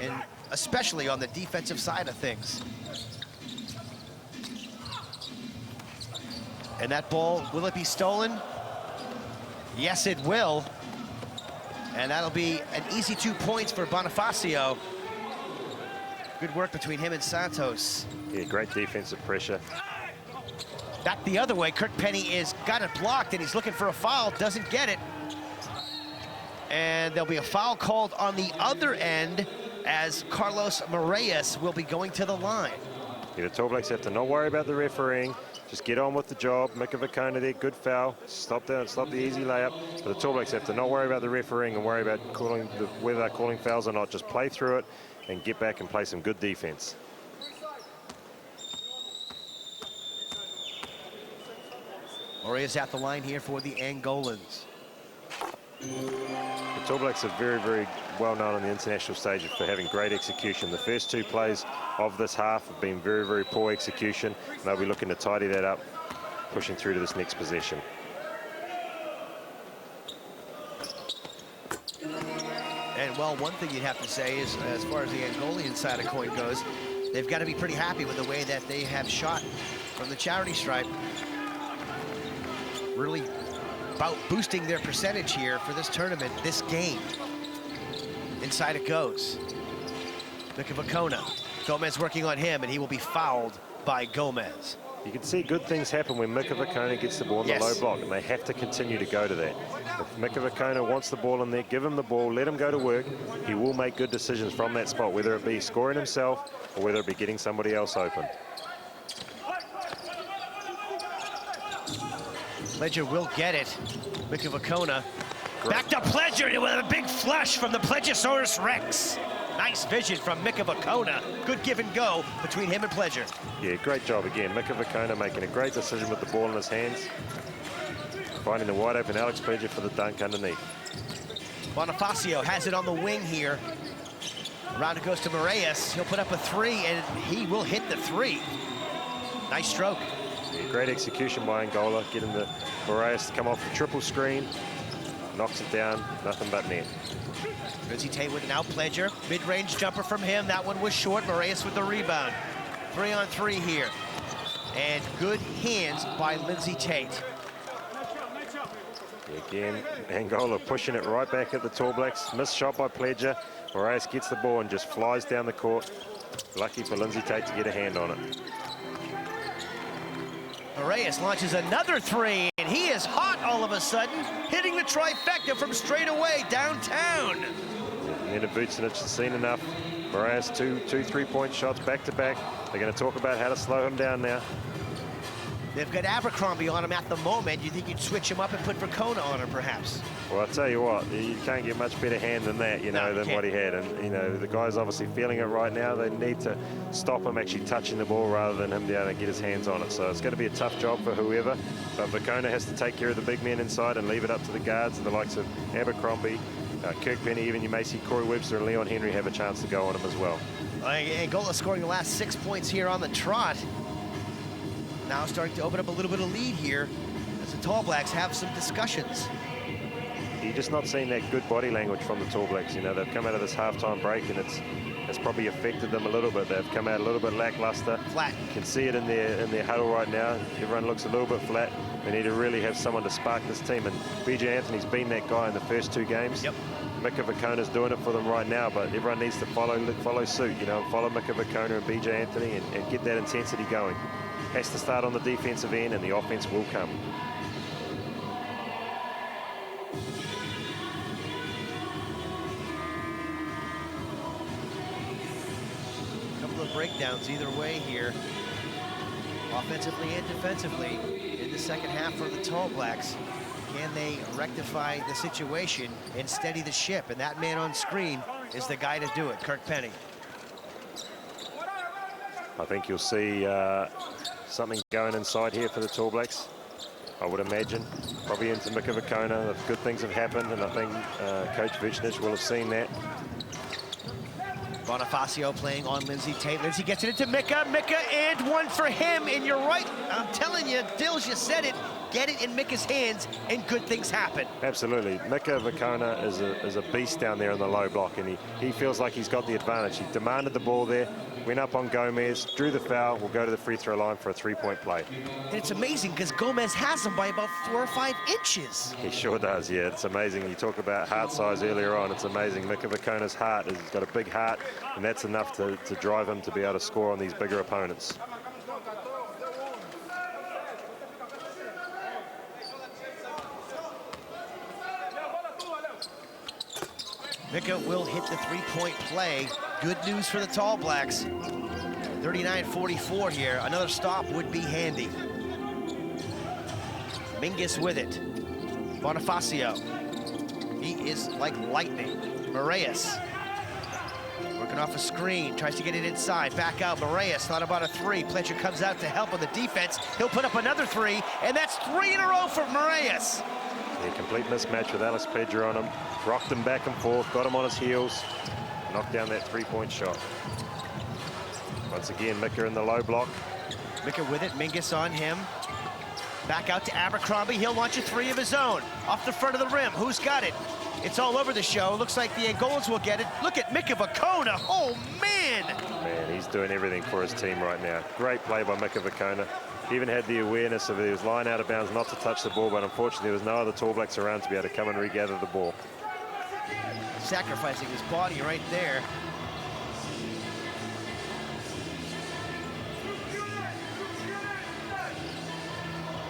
and especially on the defensive side of things. And that ball, will it be stolen? Yes, it will. And that'll be an easy 2 points for Bonifacio. Good work between him and Santos. Yeah, great defensive pressure. Back the other way, Kirk Penny is got it blocked, and he's looking for a foul, doesn't get it. And there'll be a foul called on the other end as Carlos Moraes will be going to the line. Yeah, the Tall Blacks have to not worry about the refereeing. Just get on with the job. Mika Vakona there, good foul. Stop the easy layup. But the Tall Blacks have to not worry about the refereeing and worry about whether they're calling fouls or not. Just play through it and get back and play some good defense. Moraes at the line here for the Angolans. The Tall Blacks are very, very well known on the international stage for having great execution. The first 2 plays of this half have been very, very poor execution, and they'll be looking to tidy that up, pushing through to this next possession. And well, one thing you'd have to say is, as far as the Angolian side of coin goes, they've got to be pretty happy with the way that they have shot from the charity stripe. really about boosting their percentage here for this tournament, this game. Inside it goes. Mika Vukona. Gomez working on him, and he will be fouled by Gomez. You can see good things happen when Mika Vukona gets the ball in the low block, and they have to continue to go to that. If Mika Vukona wants the ball in there, give him the ball, let him go to work. He will make good decisions from that spot, whether it be scoring himself or whether it be getting somebody else open. Pledger will get it. Mika Vukona. Back to Pledger with a big flush from the Pledgosaurus Rex. Nice vision from Mika Vukona. Good give and go between him and Pledger. Yeah, great job again. Mika Vukona making a great decision with the ball in his hands. Finding the wide open Alex Pledger for the dunk underneath. Bonifacio has it on the wing here. Around it goes to Moraes. He'll put up a three, and he will hit the three. Nice stroke. Yeah, great execution by Angola, getting the Moraes to come off the triple screen. Knocks it down, nothing but net. Lindsay Tate with an out Pledger. Mid-range jumper from him. That one was short. Moraes with the rebound. 3-on-3 here. And good hands by Lindsay Tate. Again, Angola pushing it right back at the Tall Blacks. Missed shot by Pledger. Moraes gets the ball and just flies down the court. Lucky for Lindsay Tate to get a hand on it. Moraes launches another three, and he is hot all of a sudden, hitting the trifecta from straight away downtown. Nena Vucinic has seen enough. Moraes, two 3-point shots back to back. They're going to talk about how to slow him down now. They've got Abercrombie on him at the moment. You think you'd switch him up and put Vukona on him, perhaps? Well, I'll tell you what, you can't get much better hand than that, than what he had. And, the guy's obviously feeling it right now. They need to stop him actually touching the ball rather than him down and get his hands on it. So it's going to be a tough job for whoever. But Vukona has to take care of the big men inside and leave it up to the guards and the likes of Abercrombie, Kirk Penny, even you may see Corey Webster and Leon Henry have a chance to go on him as well. Angola scoring the last 6 points here on the trot. Now starting to open up a little bit of lead here as the Tall Blacks have some discussions. You're just not seeing that good body language from the Tall Blacks. They've come out of this halftime break and it's probably affected them a little bit. They've come out a little bit lackluster. Flat. You can see it in their huddle right now. Everyone looks a little bit flat. They need to really have someone to spark this team. And BJ Anthony's been that guy in the first 2 games. Yep. Mika Vukona's doing it for them right now, but everyone needs to follow suit. Follow Mika Vukona and BJ Anthony and get that intensity going. Has to start on the defensive end, and the offense will come. A couple of breakdowns either way here, offensively and defensively, in the second half for the Tall Blacks. Can they rectify the situation and steady the ship? And that man on screen is the guy to do it, Kirk Penny. I think you'll see something going inside here for the Tall Blacks, I would imagine. Probably into Mika Vukona. Good things have happened, and I think Coach Vucinic will have seen that. Bonifacio playing on Lindsay Tate. Lindsay gets it into Mika. Mika, and one for him. And you're right. I'm telling you, Dills, you said it. Get it in Mika's hands, and good things happen. Absolutely. Mika Vukona is a beast down there in the low block, and he feels like he's got the advantage. He demanded the ball there, went up on Gomez, drew the foul, will go to the free throw line for a 3-point play. And it's amazing because Gomez has him by about 4 or 5 inches. He sure does, yeah. It's amazing. You talk about heart size earlier on. It's amazing. Mika Vukona's heart, he's got a big heart, and that's enough to drive him to be able to score on these bigger opponents. Mika will hit the 3-point play. Good news for the Tall Blacks. 39-44 here. Another stop would be handy. Mingus with it. Bonifacio. He is like lightning. Moraes. Working off a screen. Tries to get it inside. Back out. Moraes thought about a 3. Pledger comes out to help on the defense. He'll put up another 3. And that's 3 in a row for Moraes. A complete mismatch with Alex Pledger on him. Rocked him back and forth, got him on his heels, knocked down that 3-point shot. Once again, Mika in the low block. Mika with it, Mingus on him. Back out to Abercrombie, he'll launch a 3 of his own. Off the front of the rim, who's got it? It's all over the show, looks like the Angolans will get it. Look at Mika Vukona, oh man! win. Man, he's doing everything for his team right now. Great play by Mika Vakona. Even had the awareness of he was lying out of bounds not to touch the ball, but unfortunately there was no other Tall Blacks around to be able to come and regather the ball. Sacrificing his body right there.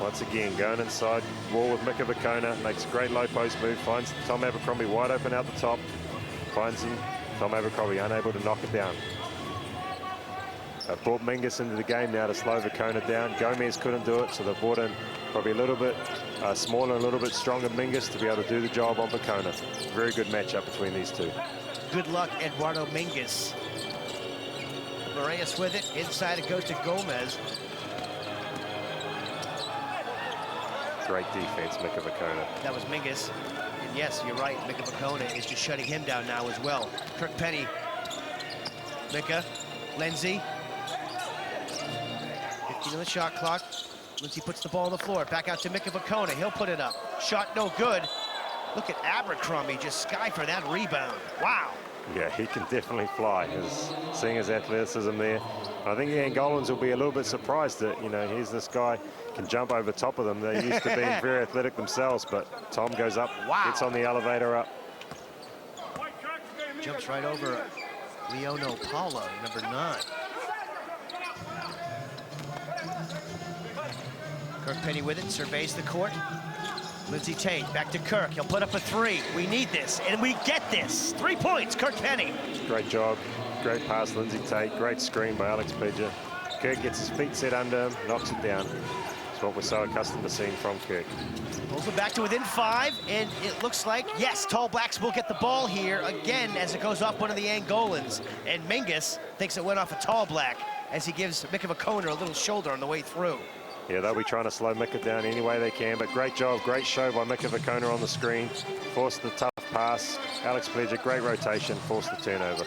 Once again, going inside, wall with Mika Vakona, makes a great low post move, finds Tom Abercrombie wide open out the top, finds him, Tom Abercrombie unable to knock it down. They've brought Mingus into the game now to slow Vakona down. Gomez couldn't do it, so they've brought in probably a little bit smaller and a little bit stronger Mingus to be able to do the job on Vakona. Very good matchup between these two. Good luck, Eduardo Mingus. Moraes with it, inside it goes to Gomez. Great defense, Mika Vakona. That was Mingus. And yes, you're right, Mika Vakona is just shutting him down now as well. Kirk Penny, Mika, Lindsay. 15 on the shot clock. Lindsay puts the ball on the floor. Back out to Mika Vakona. He'll put it up. Shot no good. Look at Abercrombie just sky for that rebound. Wow. Yeah, he can definitely fly. Seeing his athleticism there. I think the Angolans will be a little bit surprised that, you know, here's this guy can jump over top of them. They're used to being very athletic themselves, but Tom goes up, gets on the elevator up. Jumps right over Leono Paulo, number 9. Kirk Penny with it, surveys the court. Lindsay Tate, back to Kirk. He'll put up a 3. We need this, and we get this. 3 points, Kirk Penny. Great job. Great pass, Lindsay Tate. Great screen by Alex Pledger. Kirk gets his feet set under him, knocks it down. It's what we're so accustomed to seeing from Kirk. Pulls it back to within 5, and it looks like, yes, Tall Blacks will get the ball here again as it goes off one of the Angolans. And Mingus thinks it went off a Tall Black as he gives Mika Vakona a little shoulder on the way through. Yeah, they'll be trying to slow Mika down any way they can, but great job, great show by Mika Vakona on the screen. Forced the tough pass. Alex Pledger, great rotation, forced the turnover.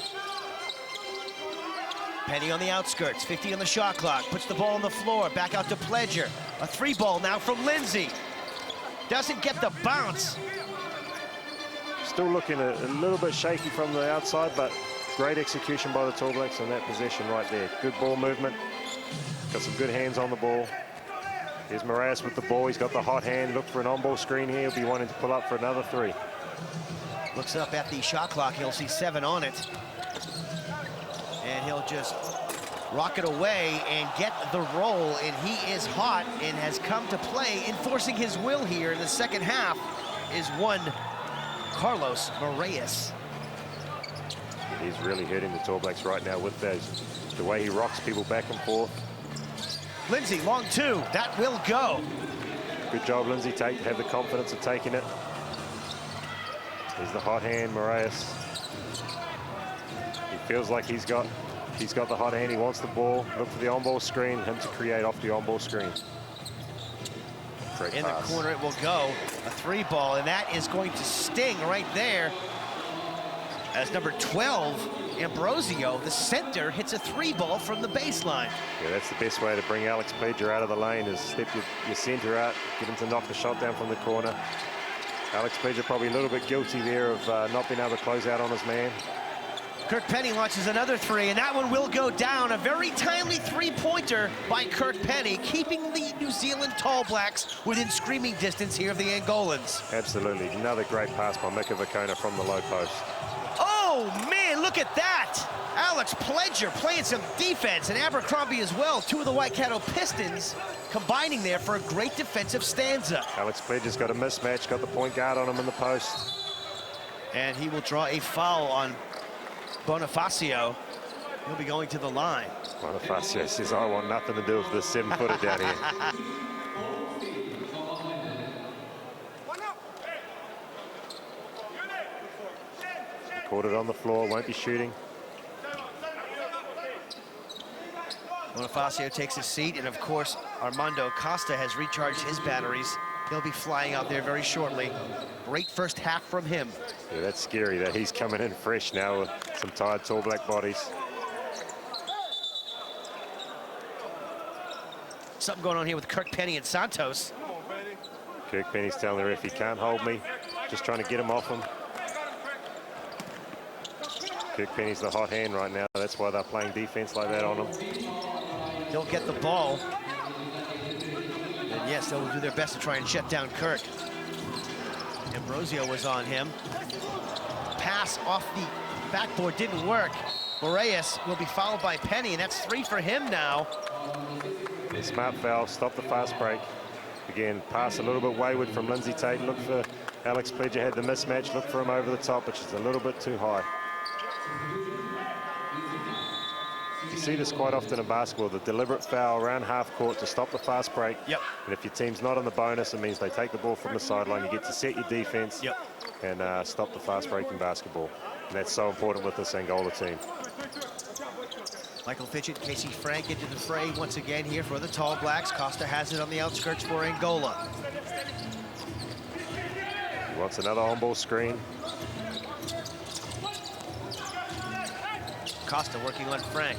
Penny on the outskirts, 50 on the shot clock, puts the ball on the floor, back out to Pledger. A 3 ball now from Lindsay. Doesn't get the bounce. Still looking a little bit shaky from the outside, but great execution by the Tall Blacks on that possession right there. Good ball movement, got some good hands on the ball. Here's Moraes with the ball, he's got the hot hand, look for an on-ball screen here, he'll be wanting to pull up for another 3. Looks up at the shot clock, he'll see 7 on it. And he'll just rock it away and get the roll, and he is hot and has come to play. Enforcing his will here in the second half is one Carlos Moraes. He's really hurting the Tall Blacks right now with the way he rocks people back and forth. Lindsay, long 2, that will go. Good job, Lindsay Tate, to have the confidence of taking it. Here's the hot hand, Moraes. He feels like he's got the hot hand, he wants the ball. Look for the on-ball screen, him to create off the on-ball screen. Great In pass. the corner it will go, a 3 ball, and that is going to sting right there as number 12, Ambrosio, the center, hits a 3 ball from the baseline. Yeah, that's the best way to bring Alex Pledger out of the lane, is step your center out, get him to knock the shot down from the corner. Alex Pledger probably a little bit guilty there of not being able to close out on his man. Kirk Penny launches another 3, and that one will go down. A very timely 3-pointer by Kirk Penny, keeping the New Zealand Tall Blacks within screaming distance here of the Angolans. Absolutely, another great pass by Mika Vakona from the low post. Oh, man, look at that. Alex Pledger playing some defense, and Abercrombie as well. 2 of the Waikato Pistons combining there for a great defensive stanza. Alex Pledger's got a mismatch, got the point guard on him in the post. And he will draw a foul on Bonifacio. He'll be going to the line. Bonifacio says, I want nothing to do with this 7-footer down here. Caught it on the floor, won't be shooting. Bonifacio takes his seat, and of course, Armando Costa has recharged his batteries. He'll be flying out there very shortly. Great first half from him. Yeah, that's scary that he's coming in fresh now with some tired Tall Black bodies. Something going on here with Kirk Penny and Santos. Kirk Penny's telling the ref, he can't hold me. Just trying to get him off him. Kirkpenny's the hot hand right now. That's why they're playing defense like that on him. He'll get the ball. And yes, they'll do their best to try and shut down Kirk. Ambrosio was on him. Pass off the backboard didn't work. Moraes will be fouled by Penny, and that's 3 for him now. A smart foul, stop the fast break. Again, pass a little bit wayward from Lindsay Tate. Look for Alex Pledger, had the mismatch. Look for him over the top, which is a little bit too high. You see this quite often in basketball, the deliberate foul around half court to stop the fast break. Yep. And if your team's not on the bonus, it means they take the ball from the sideline. You get to set your defense. Yep. And stop the fast break in basketball. And that's so important with this Angola team. Michael Fitchett, Casey Frank into the fray once again here for the Tall Blacks. Costa has it on the outskirts for Angola. He wants another on-ball screen. Costa working on Frank.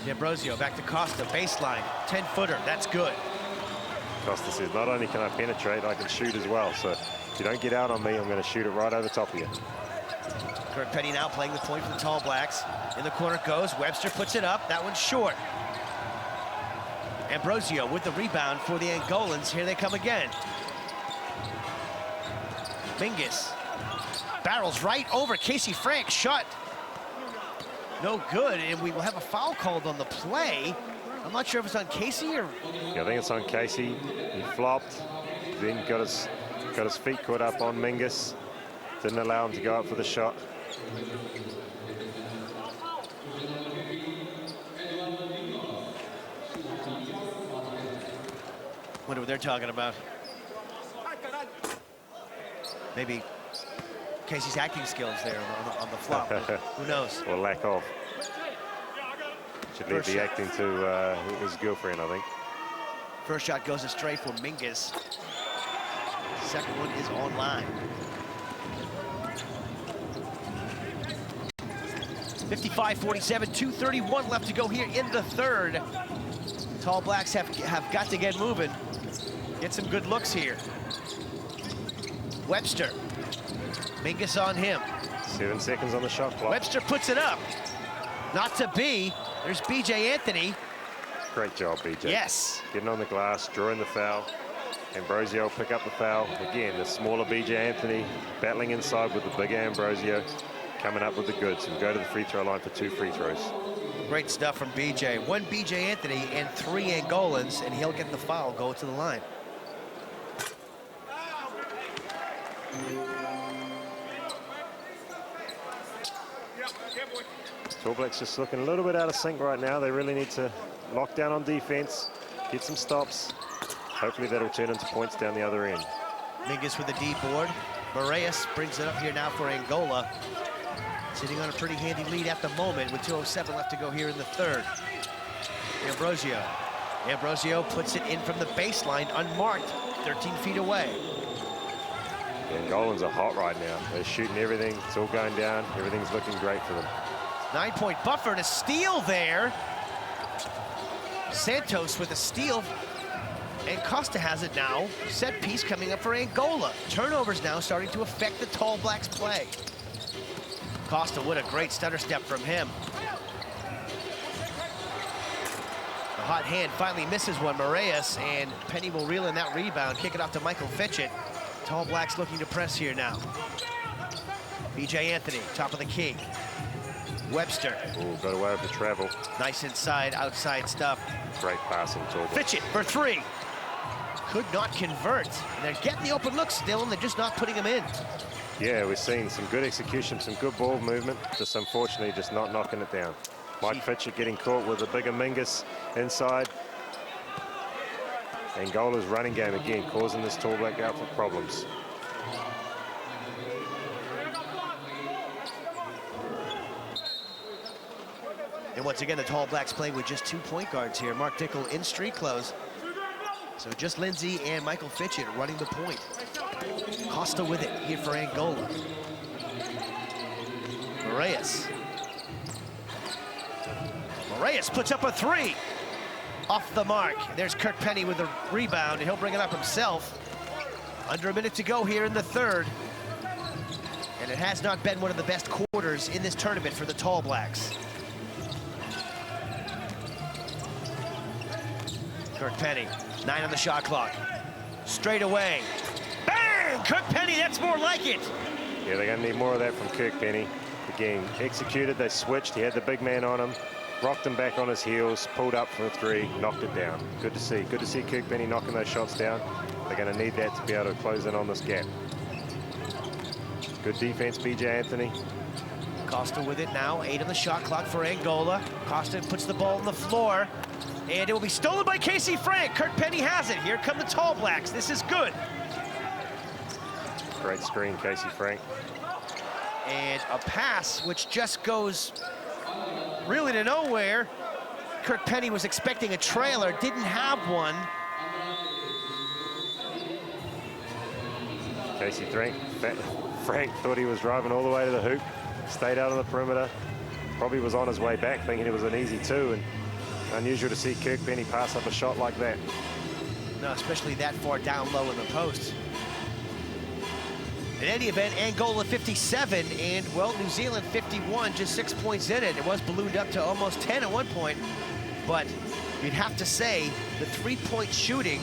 D'Ambrosio back to Costa, baseline, 10-footer, that's good. Costa says, not only can I penetrate, I can shoot as well. So if you don't get out on me, I'm going to shoot it right over top of you. Kirk Penny now playing the point for the Tall Blacks. In the corner goes, Webster puts it up, that one's short. Ambrosio with the rebound for the Angolans, here they come again. Mingus barrels right over Casey Frank, shot. No good, and we will have a foul called on the play. I'm not sure if it's on Casey or... Yeah, I think it's on Casey. He flopped, then got his feet caught up on Mingus. Didn't allow him to go up for the shot. Wonder what they're talking about. Maybe Casey's acting skills there on the flop. Who knows? Or lack of. Should leave the acting to his girlfriend, I think. First shot goes astray for Mingus. Second one is online. 55-47, 2:31 left to go here in the third. Tall Blacks have got to get moving. Get some good looks here. Webster. Mingus on him. 7 seconds on the shot clock. Webster puts it up. Not to be. There's BJ Anthony. Great job, BJ. Yes. Getting on the glass, drawing the foul. Ambrosio pick up the foul. Again, the smaller BJ Anthony battling inside with the bigger Ambrosio. Coming up with the goods and go to the free throw line for 2 free throws. Great stuff from BJ. 1 BJ Anthony and 3 Angolans, and he'll get the foul, go to the line. Tall Blacks just looking a little bit out of sync right now. They really need to lock down on defense, get some stops. Hopefully that'll turn into points down the other end. Mingus with the D board. Moraes brings it up here now for Angola. Sitting on a pretty handy lead at the moment with 2:07 left to go here in the third. Ambrosio. Ambrosio puts it in from the baseline, unmarked, 13 feet away. The Angolans are hot right now. They're shooting everything. It's all going down. Everything's looking great for them. 9-point buffer and a steal there. Santos with a steal. And Costa has it now. Set piece coming up for Angola. Turnovers now starting to affect the Tall Blacks play. Costa, what a great stutter step from him. The hot hand finally misses one. Moraes, and Penny will reel in that rebound. Kick it off to Michael Fitchett. Tall Blacks looking to press here now. BJ Anthony, top of the key. Webster. Ooh, got away with the travel. Nice inside, outside stuff. Great passing, Tall Blacks. Fitchett for 3. Could not convert. And they're getting the open looks still, and they're just not putting them in. Yeah, we're seeing some good execution, some good ball movement. Just unfortunately, just not knocking it down. Mike Fitchett getting caught with a bigger Mingus inside. Angola's running game again, causing this Tall Black outfit problems. And once again, the Tall Blacks playing with just 2 point guards here. Mark Dickel in street clothes. So just Lindsay and Michael Fitchett running the point. Costa with it here for Angola. Moraes. Moraes puts up a 3. Off the mark. There's Kirk Penny with the rebound, and he'll bring it up himself. Under a minute to go here in the third. And It has not been one of the best quarters in this tournament for the Tall Blacks. Kirk Penny, 9 on the shot clock. Straight away. Bang! Kirk Penny, that's more like it. Yeah, they're going to need more of that from Kirk Penny. Again, executed, they switched. He had the big man on him, rocked him back on his heels, pulled up for a three, knocked it down. Good to see. Good to see Kirk Penny knocking those shots down. They're going to need that to be able to close in on this gap. Good defense, BJ Anthony. Costa with it now, 8 on the shot clock for Angola. Costa puts the ball on the floor, and it will be stolen by Casey Frank. Kirk Penny has it. Here come the Tall Blacks. This is good. Great screen, Casey Frank. And a pass which just goes really to nowhere. Kirk Penny was expecting a trailer, didn't have one. Casey Frank thought he was driving all the way to the hoop, stayed out on the perimeter, probably was on his way back thinking it was an easy two, and unusual to see Kirk Penny pass up a shot like that. No, especially that far down low in the post. In any event, Angola 57, and, well, New Zealand 51, just 6 points in it. It was ballooned up to almost 10 at one point, but you'd have to say the three-point shooting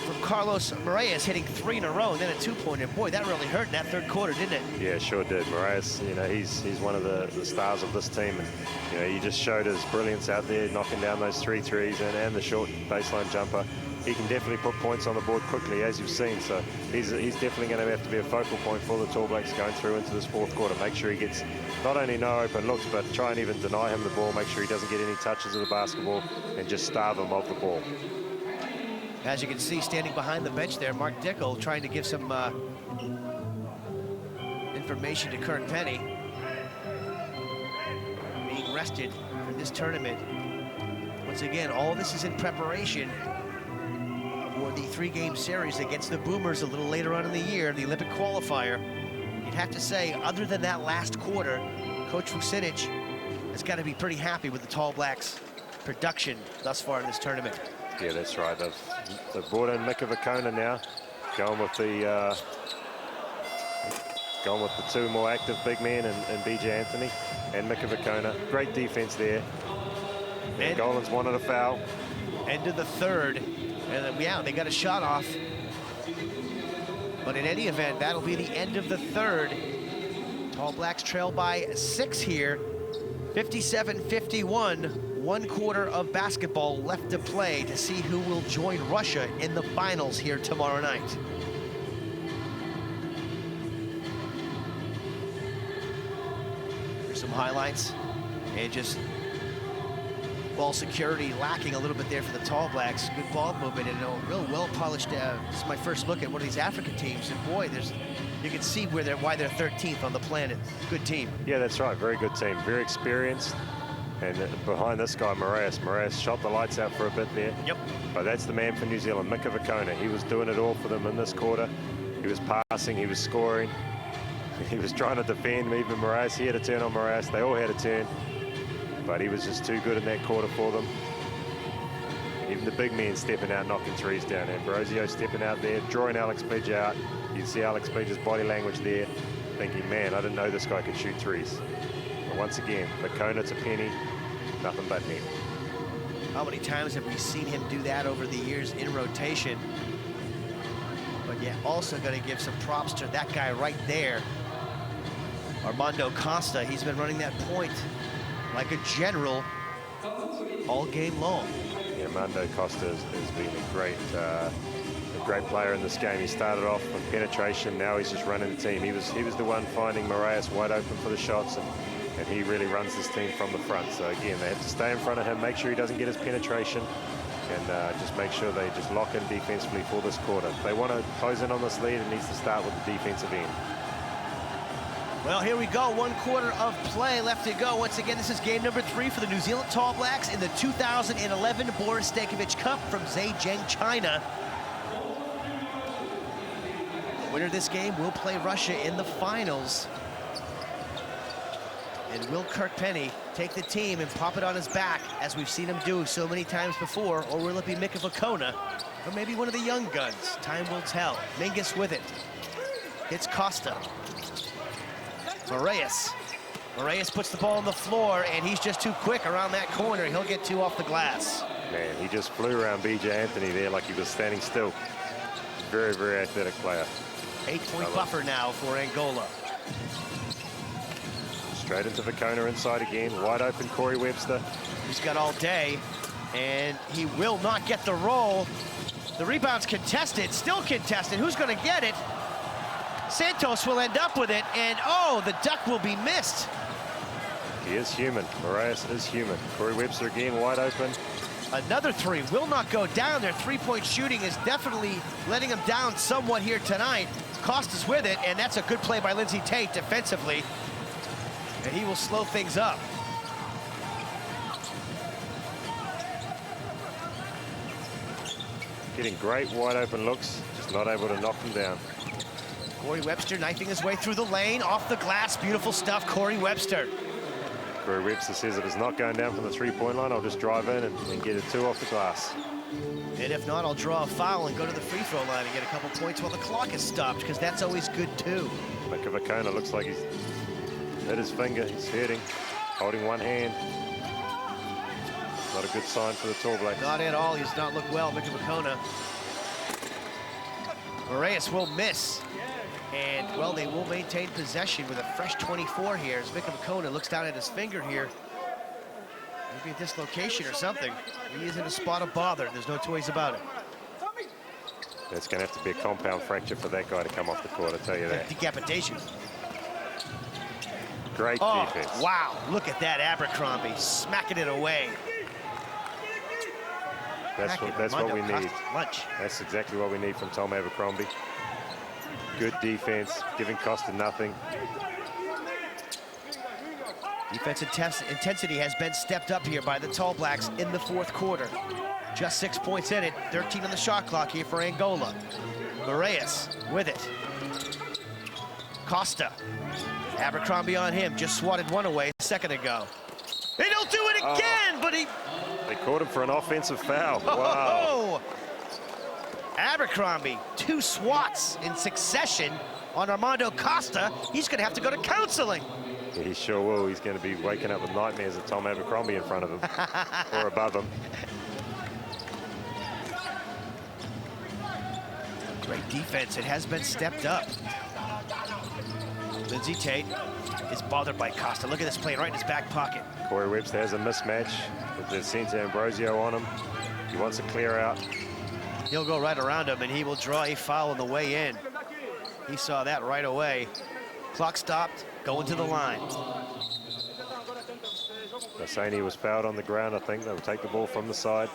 from Carlos Moraes hitting 3 in a row and then a two-pointer. Boy, that really hurt in that third quarter, didn't it? Yeah, sure did. Moraes, you know, he's one of the stars of this team, and you know, he just showed his brilliance out there, knocking down those 3 threes and the short baseline jumper. He can definitely put points on the board quickly, as you've seen. So he's definitely going to have to be a focal point for the Tall Blacks going through into this fourth quarter. Make sure he gets not only no open looks, but try and even deny him the ball. Make sure he doesn't get any touches of the basketball and just starve him of the ball. As you can see, standing behind the bench there, Mark Dickel trying to give some information to Kirk Penny. Being rested for this tournament. Once again, all this is in preparation for the 3-game series against the Boomers a little later on in the year, the Olympic qualifier. You'd have to say, other than that last quarter, Coach Vucinic has got to be pretty happy with the Tall Blacks' production thus far in this tournament. Yeah, that's right. They've brought in Mika Vakona now, going with the 2 more active big men and BJ Anthony and Mika Vakona. Great defense there. And Golan's wanted a foul. End of the third, and then, yeah, they got a shot off. But in any event, that'll be the end of the third. Tall Blacks trail by 6 here, 57-51. 1 quarter of basketball left to play to see who will join Russia in the finals here tomorrow night. Here's some highlights, and just ball security lacking a little bit there for the Tall Blacks. Good ball movement and a real well-polished. This is my first look at one of these African teams, and boy, you can see why they're 13th on the planet. Good team. Yeah, that's right. Very good team. Very experienced. And behind this guy, Moraes shot the lights out for a bit there. Yep. But that's the man for New Zealand, Mika Vakona. He was doing it all for them in this quarter. He was passing, he was scoring, he was trying to defend. Even Moraes, he had a turn on Moraes. They all had a turn. But he was just too good in that quarter for them. Even the big men stepping out, knocking threes down. Ambrosio stepping out there, drawing Alex Pledge out. You can see Alex Pledge's body language there, thinking, man, I didn't know this guy could shoot threes. But once again, Vakona to Penny, nothing but net. How many times have we seen him do that over the years in rotation? But yeah, also going to give some props to that guy right there, Armando Costa. He's been running that point like a general all game long. Yeah, Armando Costa has been a great player in this game. He started off with penetration, now he's just running the team. He was the one finding Moraes wide open for the shots, and he really runs this team from the front. So again, they have to stay in front of him, make sure he doesn't get his penetration, and just make sure they just lock in defensively for this quarter. If they want to close in on this lead, it needs to start with the defensive end. Well, here we go. 1 quarter of play left to go. Once again, this is game number 3 for the New Zealand Tall Blacks in the 2011 Boris Stankovic Cup from Zhejiang, China. The winner of this game will play Russia in the finals. And will Kirk Penny take the team and pop it on his back, as we've seen him do so many times before, or will it be Mika Vakona, or maybe one of the young guns? Time will tell. Mingus with it. Hits Costa. Moraes puts the ball on the floor, and he's just too quick around that corner. He'll get 2 off the glass. Man, he just flew around BJ Anthony there like he was standing still. Very, very athletic player. 8-point buffer now for Angola. Straight into Vicona inside again. Wide open Corey Webster. He's got all day, and he will not get the roll. The rebound's contested, still contested. Who's going to get it? Santos will end up with it, and oh, the duck will be missed. He is human. Moraes is human. Corey Webster again, wide open. Another 3 will not go down. Their 3-point shooting is definitely letting them down somewhat here tonight. Costa's with it, and that's a good play by Lindsey Tate defensively. And he will slow things up. Getting great wide open looks, just not able to knock them down. Corey Webster knifing his way through the lane, off the glass, beautiful stuff, Corey Webster. Corey Webster says if it's not going down from the 3-point line, I'll just drive in and get a 2 off the glass. And if not, I'll draw a foul and go to the free throw line and get a couple points while the clock is stopped, because that's always good too. Vicona looks like he's hit his finger, he's hurting, holding one hand. Not a good sign for the Tall Blacks. Not at all, he's not looked well, Vicona. Moraes will miss. And, well, they will maintain possession with a fresh 24 here as Vicona looks down at his finger here. Maybe a dislocation or something. He is in a spot of bother. There's no two ways about it. It's going to have to be a compound fracture for that guy to come off the court, I tell you that. Decapitation. Great defense. Wow, look at that Abercrombie smacking it away. That's what we need. Lunch. That's exactly what we need from Tom Abercrombie. Good defense, giving Costa nothing. Defense intensity has been stepped up here by the Tall Blacks in the 4th quarter. Just 6 points in it, 13 on the shot clock here for Angola. Moraes with it. Costa. Abercrombie on him, just swatted one away a second ago. And he'll do it again, but he... They caught him for an offensive foul. Wow. Oh! Abercrombie, 2 swats in succession on Armando Costa. He's going to have to go to counseling. Yeah, he sure will. He's going to be waking up with nightmares of Tom Abercrombie in front of him or above him. Great defense. It has been stepped up. Lindsey Tate is bothered by Costa. Look at this play right in his back pocket. Corey Webster has a mismatch with the center Ambrosio on him. He wants to clear out. He'll go right around him, and he will draw a foul on the way in. He saw that right away. Clock stopped, going to the line. They're saying he was fouled on the ground, I think. They'll take the ball from the side.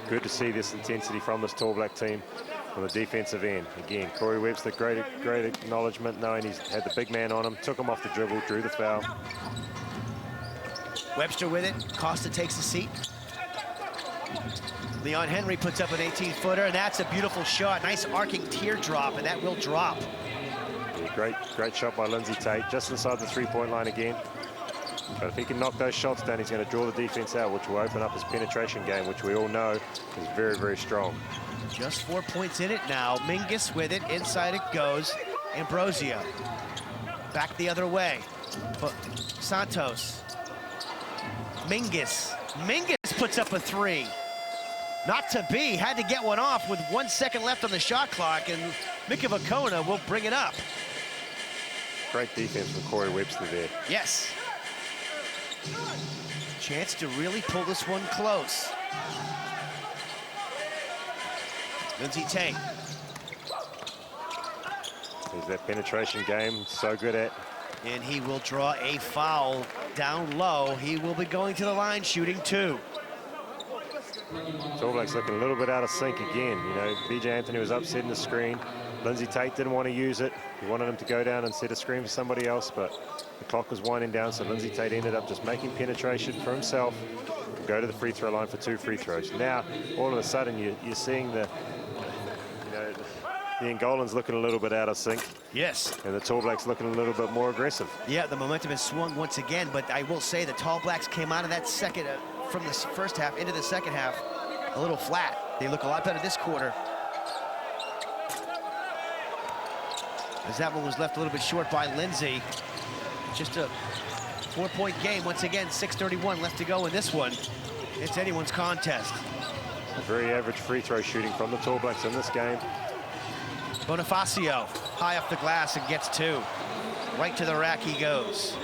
Good to see this intensity from this Tall Black team on the defensive end. Again, Corey Webster, great acknowledgement, knowing he's had the big man on him, took him off the dribble, drew the foul. Webster with it. Costa takes the seat. Leon Henry puts up an 18-footer, and that's a beautiful shot. Nice arcing teardrop, and that will drop. Yeah, great shot by Lindsey Tate, just inside the 3-point line again. But if he can knock those shots down, he's going to draw the defense out, which will open up his penetration game, which we all know is very, very strong. Just 4 points in it now. Mingus with it. Inside it goes. Ambrosio. Back the other way. But Santos. Mingus puts up a 3. Not to be. Had to get one off with 1 second left on the shot clock, and Vicona will bring it up. Great defense from Corey Webster there. Yes. Chance to really pull this one close. Lindsey Tate. There's that penetration game, so good at. And he will draw a foul down low. He will be going to the line shooting 2. Tall Blacks looking a little bit out of sync again. You know, BJ Anthony was upsetting the screen. Lindsey Tate didn't want to use it. He wanted him to go down and set a screen for somebody else, but the clock was winding down, so Lindsey Tate ended up just making penetration for himself, go to the free throw line for 2 free throws. Now, all of a sudden, you're seeing the Angolans looking a little bit out of sync. Yes. And the Tall Blacks looking a little bit more aggressive. Yeah, the momentum has swung once again, but I will say the Tall Blacks came out of that second, from the first half into the second half, a little flat. They look a lot better this quarter. As that one was left a little bit short by Lindsay. Just a 4-point game. Once again, 6:31 left to go in this one. It's anyone's contest. Very average free throw shooting from the Tall Blacks in this game. Bonifacio high off the glass and gets 2. Right to the rack he goes.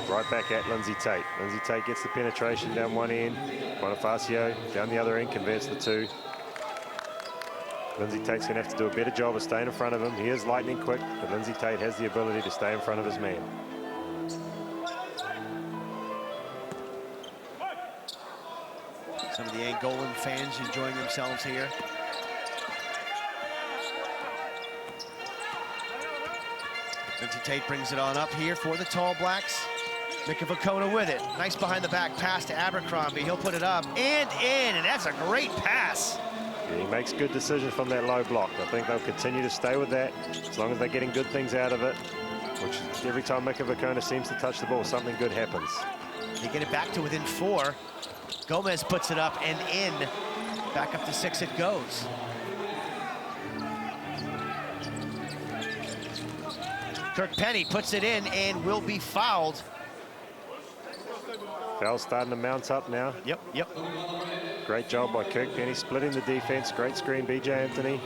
Right back at Lindsay Tate. Lindsay Tate gets the penetration down one end. Bonifacio down the other end converts the 2. Lindsay Tate's going to have to do a better job of staying in front of him. He is lightning quick, but Lindsay Tate has the ability to stay in front of his man. Some of the Angolan fans enjoying themselves here. Lindsay Tate brings it on up here for the Tall Blacks. Mikavakona with it. Nice behind the back pass to Abercrombie. He'll put it up and in, and that's a great pass. Yeah, he makes good decisions from that low block. I think they'll continue to stay with that as long as they're getting good things out of it, which every time Mikavakona seems to touch the ball, something good happens. They get it back to within 4. Gomez puts it up and in. Back up to 6 it goes. Kirk Penny puts it in and will be fouled. Foul starting to mount up now. Yep. Great job by Kirk Penny, splitting the defense. Great screen, BJ Anthony.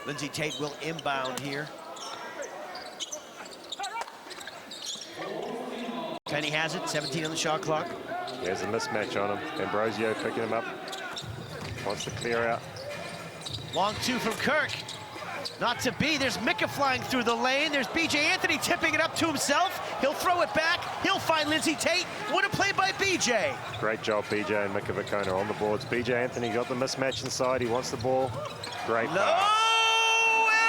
Lindsay Tate will inbound here. Penny has it, 17 on the shot clock. There's a mismatch on him. Ambrosio picking him up. Wants to clear out. Long 2 from Kirk. Not to be. There's Mika flying through the lane. There's BJ Anthony tipping it up to himself. He'll throw it back. He'll find Lindsay Tate. What a play by BJ. Great job, BJ and Mikavakona on the boards. BJ Anthony got the mismatch inside. He wants the ball. Great pass.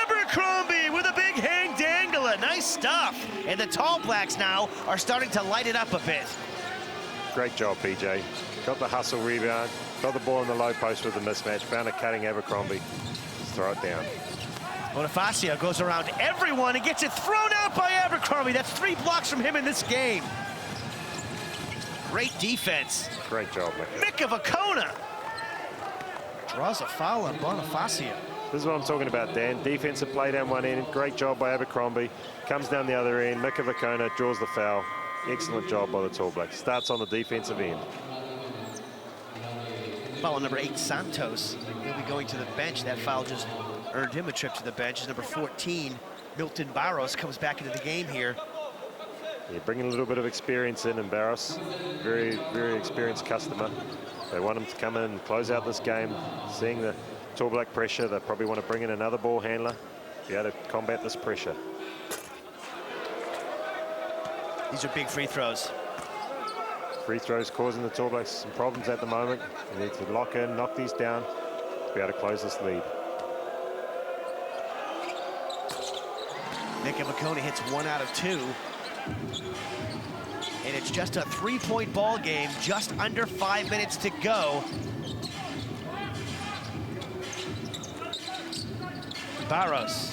Abercrombie with a big hang dangler. Nice stuff. And the Tall Blacks now are starting to light it up a bit. Great job, BJ. Got the hustle rebound. Got the ball in the low post with the mismatch. Found a cutting Abercrombie. Just throw it down. Bonifacio goes around everyone and gets it thrown out by Abercrombie. That's 3 blocks from him in this game. Great defense. Great job, Mikavakona draws a foul on Bonifacio. This is what I'm talking about, Dan. Defensive play down one end. Great job by Abercrombie. Comes down the other end. Mikavakona draws the foul. Excellent job by the Tall Blacks. Starts on the defensive end. Foul on number 8, Santos. He'll be going to the bench. That foul just earned him a trip to the bench. As number 14, Milton Barros, comes back into the game here. Yeah, bringing a little bit of experience in, and Barros, very, very experienced customer. They want him to come in and close out this game. Seeing the Tall Black pressure, they probably want to bring in another ball handler, be able to combat this pressure. These are big free throws. Free throws causing the Tall Blacks some problems at the moment. They need to lock in, knock these down, to be able to close this lead. Mikavakona hits 1 out of 2. And it's just a 3-point ball game, just under 5 minutes to go. Barros.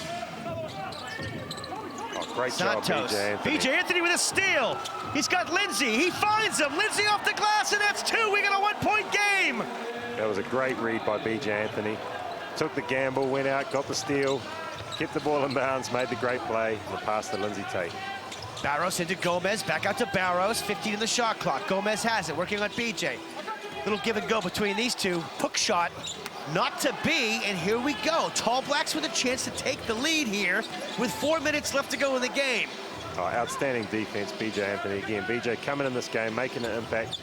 Oh, great Santos. job, BJ Anthony. BJ Anthony with a steal. He's got Lindsay. He finds him. Lindsay off the glass, and that's 2. We got a 1-point game. That was a great read by BJ Anthony. Took the gamble, went out, got the steal, kept the ball in bounds, made the great play, and the pass to Lindsay Tate. Barros into Gomez, back out to Barros, 15 in the shot clock. Gomez has it, working on BJ. Little give and go between these two. Hook shot, not to be, and here we go. Tall Blacks with a chance to take the lead here with 4 minutes left to go in the game. Oh, outstanding defense, BJ Anthony again. BJ coming in this game, making an impact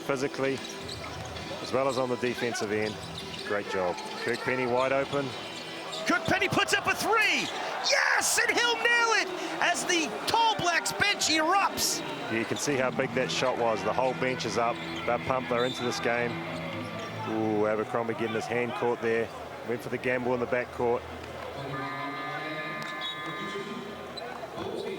physically, as well as on the defensive end. Great job. Kirk Penny wide open. Kirk Penny puts up a 3. Yes, and he'll nail it as the Tall Blacks bench erupts. Yeah, you can see how big that shot was. The whole bench is up. They're pumped. They're into this game. Ooh, Abercrombie getting his hand caught there. Went for the gamble in the backcourt.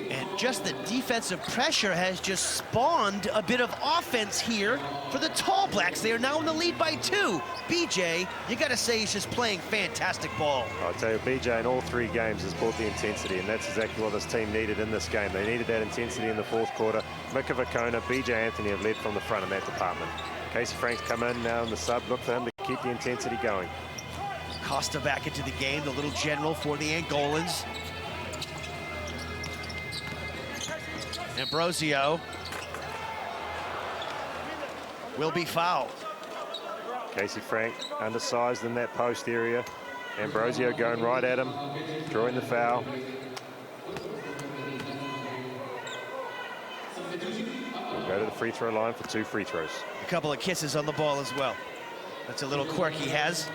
And just the defensive pressure has just spawned a bit of offense here for the Tall Blacks. They are now in the lead by 2. BJ, you got to say he's just playing fantastic ball. I'll tell you, BJ in all 3 games has brought the intensity, and that's exactly what this team needed in this game. They needed that intensity in the 4th quarter. Mika Vakona, BJ Anthony have led from the front in that department. Casey Frank's come in now in the sub. Look for him to keep the intensity going. Costa back into the game, the little general for the Angolans. Ambrosio will be fouled. Casey Frank undersized in that post area. Ambrosio going right at him, drawing the foul. We'll go to the free throw line for 2 free throws. A couple of kisses on the ball as well. That's a little quirk he has.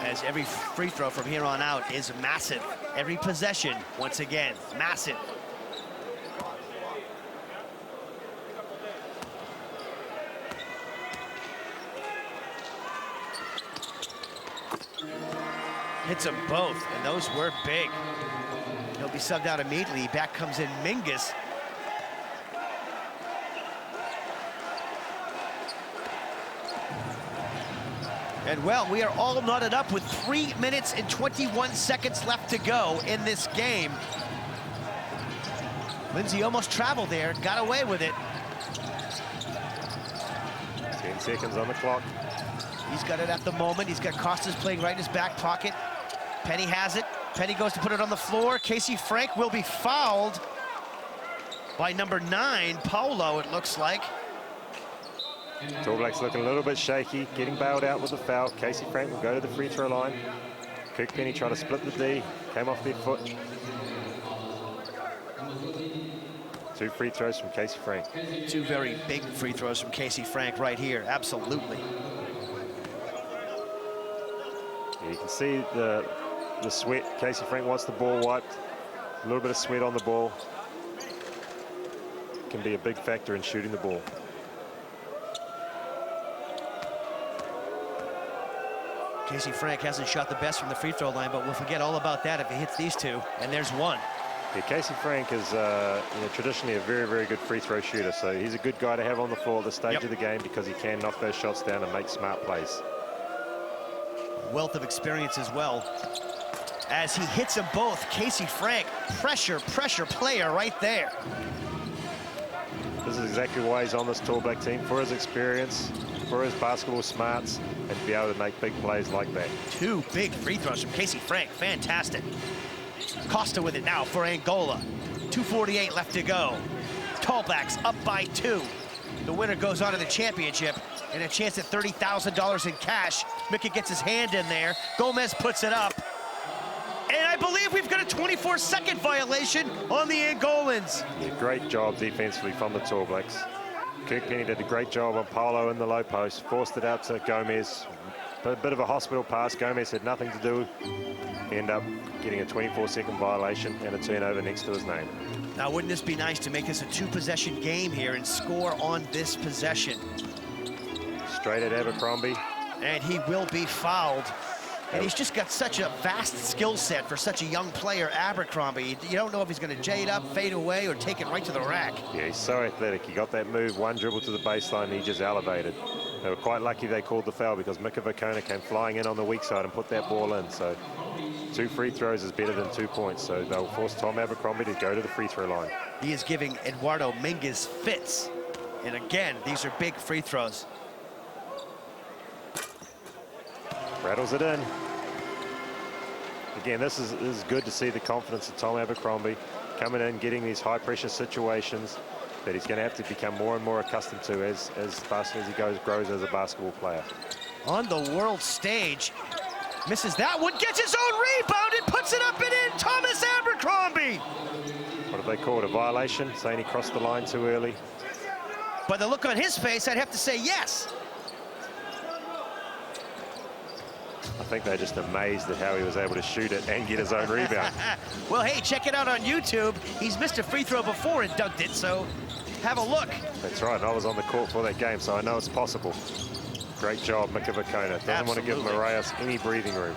As every free throw from here on out is massive. Every possession, once again, massive. Hits them both, and those were big. He'll be subbed out immediately. Back comes in Mingus. And well, we are all knotted up with 3 minutes and 21 seconds left to go in this game. Lindsay almost traveled there, got away with it. 10 seconds on the clock. He's got it at the moment. He's got Costas playing right in his back pocket. Penny has it. Penny goes to put it on the floor. Casey Frank will be fouled by number 9, Paulo, it looks like. Tall Blacks looking a little bit shaky, getting bailed out with the foul. Casey Frank will go to the free throw line. Kirk Penny tried to split the D, came off their foot. 2 free throws from Casey Frank. 2 very big free throws from Casey Frank right here, absolutely. Yeah, you can see the sweat. Casey Frank wants the ball wiped. A little bit of sweat on the ball. Can be a big factor in shooting the ball. Casey Frank hasn't shot the best from the free throw line, but we'll forget all about that if he hits these 2. And there's 1. Yeah, Casey Frank is traditionally a very, very good free throw shooter. So he's a good guy to have on the floor at this stage of the game because he can knock those shots down and make smart plays. Wealth of experience as well. As he hits them both, Casey Frank, pressure player right there. This is exactly why he's on this Tall Black team, for his experience, for his basketball smarts, and to be able to make big plays like that. 2 big free throws from Casey Frank, fantastic. Costa with it now for Angola. 2:48 left to go. Tall Blacks up by 2. The winner goes on to the championship and a chance at $30,000 in cash. Mika gets his hand in there. Gomez puts it up. And I believe we've got a 24-second violation on the Angolans. Yeah, great job defensively from the Tall Blacks. Kirk Penny did a great job on Paulo in the low post, forced it out to Gomez. A bit of a hospital pass. Gomez had nothing to do. End up getting a 24-second violation and a turnover next to his name. Now, wouldn't this be nice to make this a 2-possession game here and score on this possession? Straight at Abercrombie. And he will be fouled. And he's just got such a vast skill set for such a young player, Abercrombie. You don't know if he's going to jade up, fade away, or take it right to the rack. Yeah, he's so athletic. He got that move, 1 dribble to the baseline, and he just elevated. They were quite lucky they called the foul because Mika Vakona came flying in on the weak side and put that ball in. So 2 free throws is better than 2 points. So they'll force Tom Abercrombie to go to the free throw line. He is giving Eduardo Mingus fits. And again, these are big free throws. Rattles it in. Again, this is good to see the confidence of Tom Abercrombie coming in, getting these high-pressure situations that he's going to have to become more and more accustomed to as he grows as a basketball player. On the world stage, misses that one, gets his own rebound and puts it up and in. Thomas Abercrombie. What have they called? A violation, saying he crossed the line too early? By the look on his face, I'd have to say yes. I think they're just amazed at how he was able to shoot it and get his own rebound. Well, hey, check it out on YouTube. He's missed a free throw before and dunked it, so have a look. That's right, and I was on the court for that game, so I know it's possible. Great job, Mika Vakona. Doesn't want to give Marias any breathing room.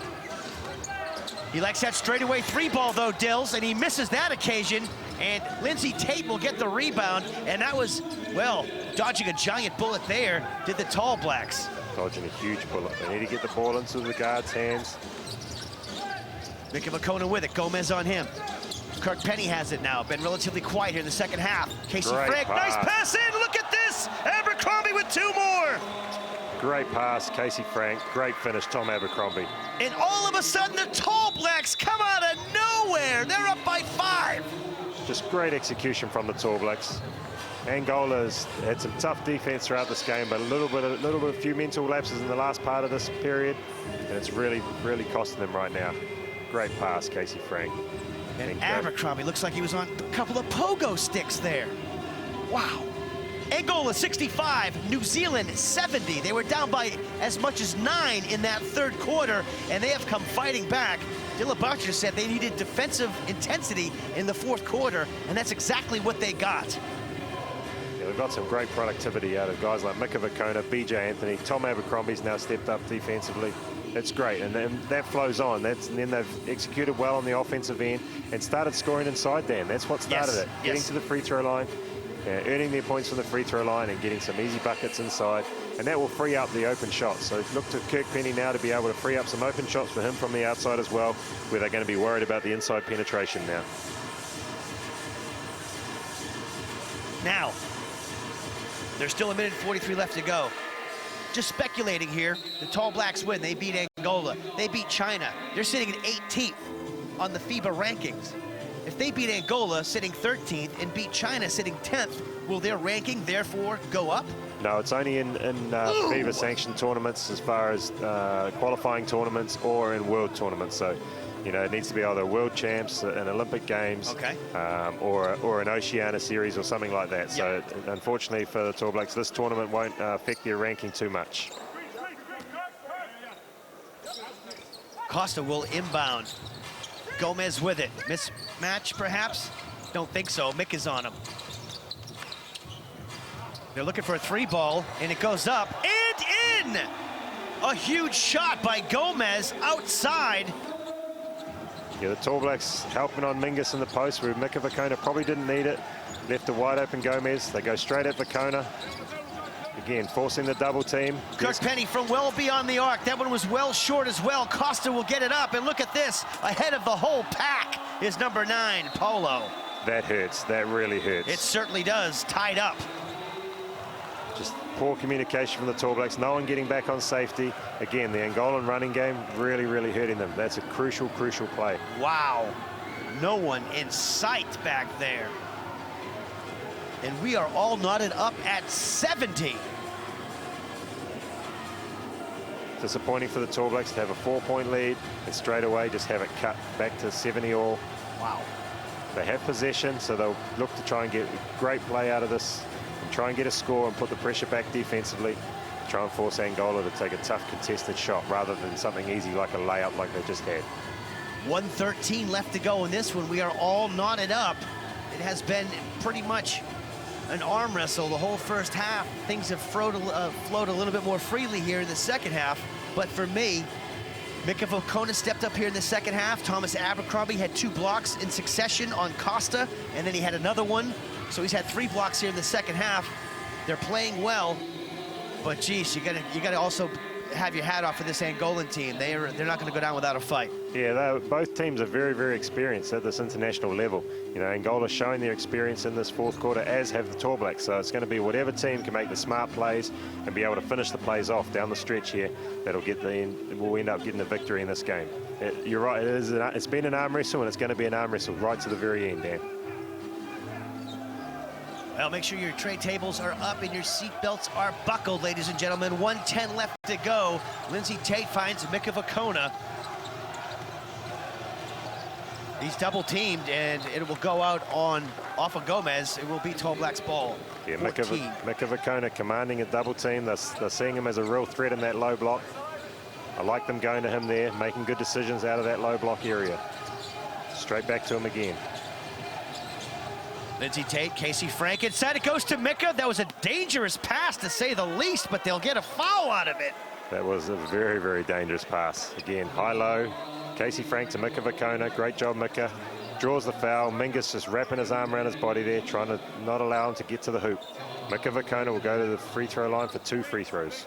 He likes that straightaway three ball though, Dills, and he misses that occasion. And Lindsey Tate will get the rebound, and that was, well, dodging a giant bullet there, did the Tall Blacks. Dodging a huge bullet. They need to get the ball into the guard's hands. Mika Vakona with it, Gomez on him. Kirk Penny has it now, been relatively quiet here in the second half. Casey Frank, nice pass in, look at this! Abercrombie with two more! Great pass, Casey Frank. Great finish, Tom Abercrombie. And all of a sudden, the Tall Blacks come out of nowhere. They're up by 5. Just great execution from the Tall Blacks. Angola's had some tough defense throughout this game, but a few mental lapses in the last part of this period, and it's really costing them right now. Great pass, Casey Frank. And Abercrombie looks like he was on a couple of pogo sticks there. Wow. Angola 65, New Zealand 70. They were down by as much as 9 in that third quarter, and they have come fighting back. Dylan Butcher said they needed defensive intensity in the fourth quarter, and that's exactly what they got. Yeah, they've got some great productivity out of guys like Mika Vakona, BJ Anthony. Tom Abercrombie's now stepped up defensively. It's great, and then that flows on. And then they've executed well on the offensive end and started scoring inside, Dan. That's what started it. Getting to the free throw line, earning their points from the free throw line and getting some easy buckets inside, and that will free up the open shots. So look to Kirk Penny now to be able to free up some open shots for him from the outside as well, where they're going to be worried about the inside penetration now. Now, there's still a minute and 43 left to go. Just speculating here, the Tall Blacks win. They beat Angola. They beat China. They're sitting at 18th on the FIBA rankings. If they beat Angola, sitting 13th, and beat China, sitting 10th, will their ranking therefore go up? No, it's only in FIBA sanctioned tournaments, as far as qualifying tournaments or in world tournaments. So, you know, it needs to be either world champs, an Olympic Games, or an Oceania series or something like that. So, unfortunately for the Tall Blacks, this tournament won't affect their ranking too much. Costa will inbound. Gomez with it. Mismatch, perhaps? Don't think so. Mick is on him. They're looking for a three ball, and it goes up and in! A huge shot by Gomez outside. Yeah, the Tall Blacks helping on Mingus in the post, where Mika Vakona probably didn't need it. Left a wide open Gomez. They go straight at Vakona. Again, forcing the double team. Kirk Penny from well beyond the arc. That one was well short as well. Costa will get it up, and look at this. Ahead of the whole pack is number 9, Polo. That hurts. That really hurts. It certainly does. Tied up. Just poor communication from the Tall Blacks. No one getting back on safety. Again, the Angolan running game really hurting them. That's a crucial play. Wow. No one in sight back there. And we are all knotted up at 70. Disappointing for the Tall Blacks to have a 4-point lead and straight away just have it cut back to 70 all. Wow. They have possession, so they'll look to try and get great play out of this and try and get a score and put the pressure back defensively. Try and force Angola to take a tough contested shot rather than something easy like a layup like they just had. 1:13 left to go in this one. We are all knotted up. It has been pretty much an arm wrestle the whole first half. Things have flowed a little bit more freely here in the second half. But for me, Mika Vakona stepped up here in the second half. Thomas Abercrombie had 2 blocks in succession on Costa, and then he had another one. So he's had 3 blocks here in the second half. They're playing well, but geez, you gotta also have your hat off for this Angolan team. They're not going to go down without a fight. Yeah, both teams are very experienced at this international level. You know, Angola's showing their experience in this fourth quarter, as have the Tall Blacks. So it's going to be whatever team can make the smart plays and be able to finish the plays off down the stretch here that'll get we'll end up getting the victory in this game. You're right, it's been an arm wrestle, and it's going to be an arm wrestle right to the very end, Dan. Well, make sure your tray tables are up and your seat belts are buckled, ladies and gentlemen. 1:10 left to go. Lindsey Tate finds Mika Vakona. He's double teamed, and it will go out off of Gomez. It will be Tall Blacks ball. Yeah, Mika Vakona commanding a double team. They're seeing him as a real threat in that low block. I like them going to him there, making good decisions out of that low block area. Straight back to him again. Lindsey Tate, Casey Frank inside. It goes to Mika. That was a dangerous pass, to say the least, but they'll get a foul out of it. That was a very dangerous pass. Again, high-low, Casey Frank to Mika Vakona. Great job, Mika. Draws the foul. Mingus just wrapping his arm around his body there, trying to not allow him to get to the hoop. Mika Vakona will go to the free throw line for 2 free throws.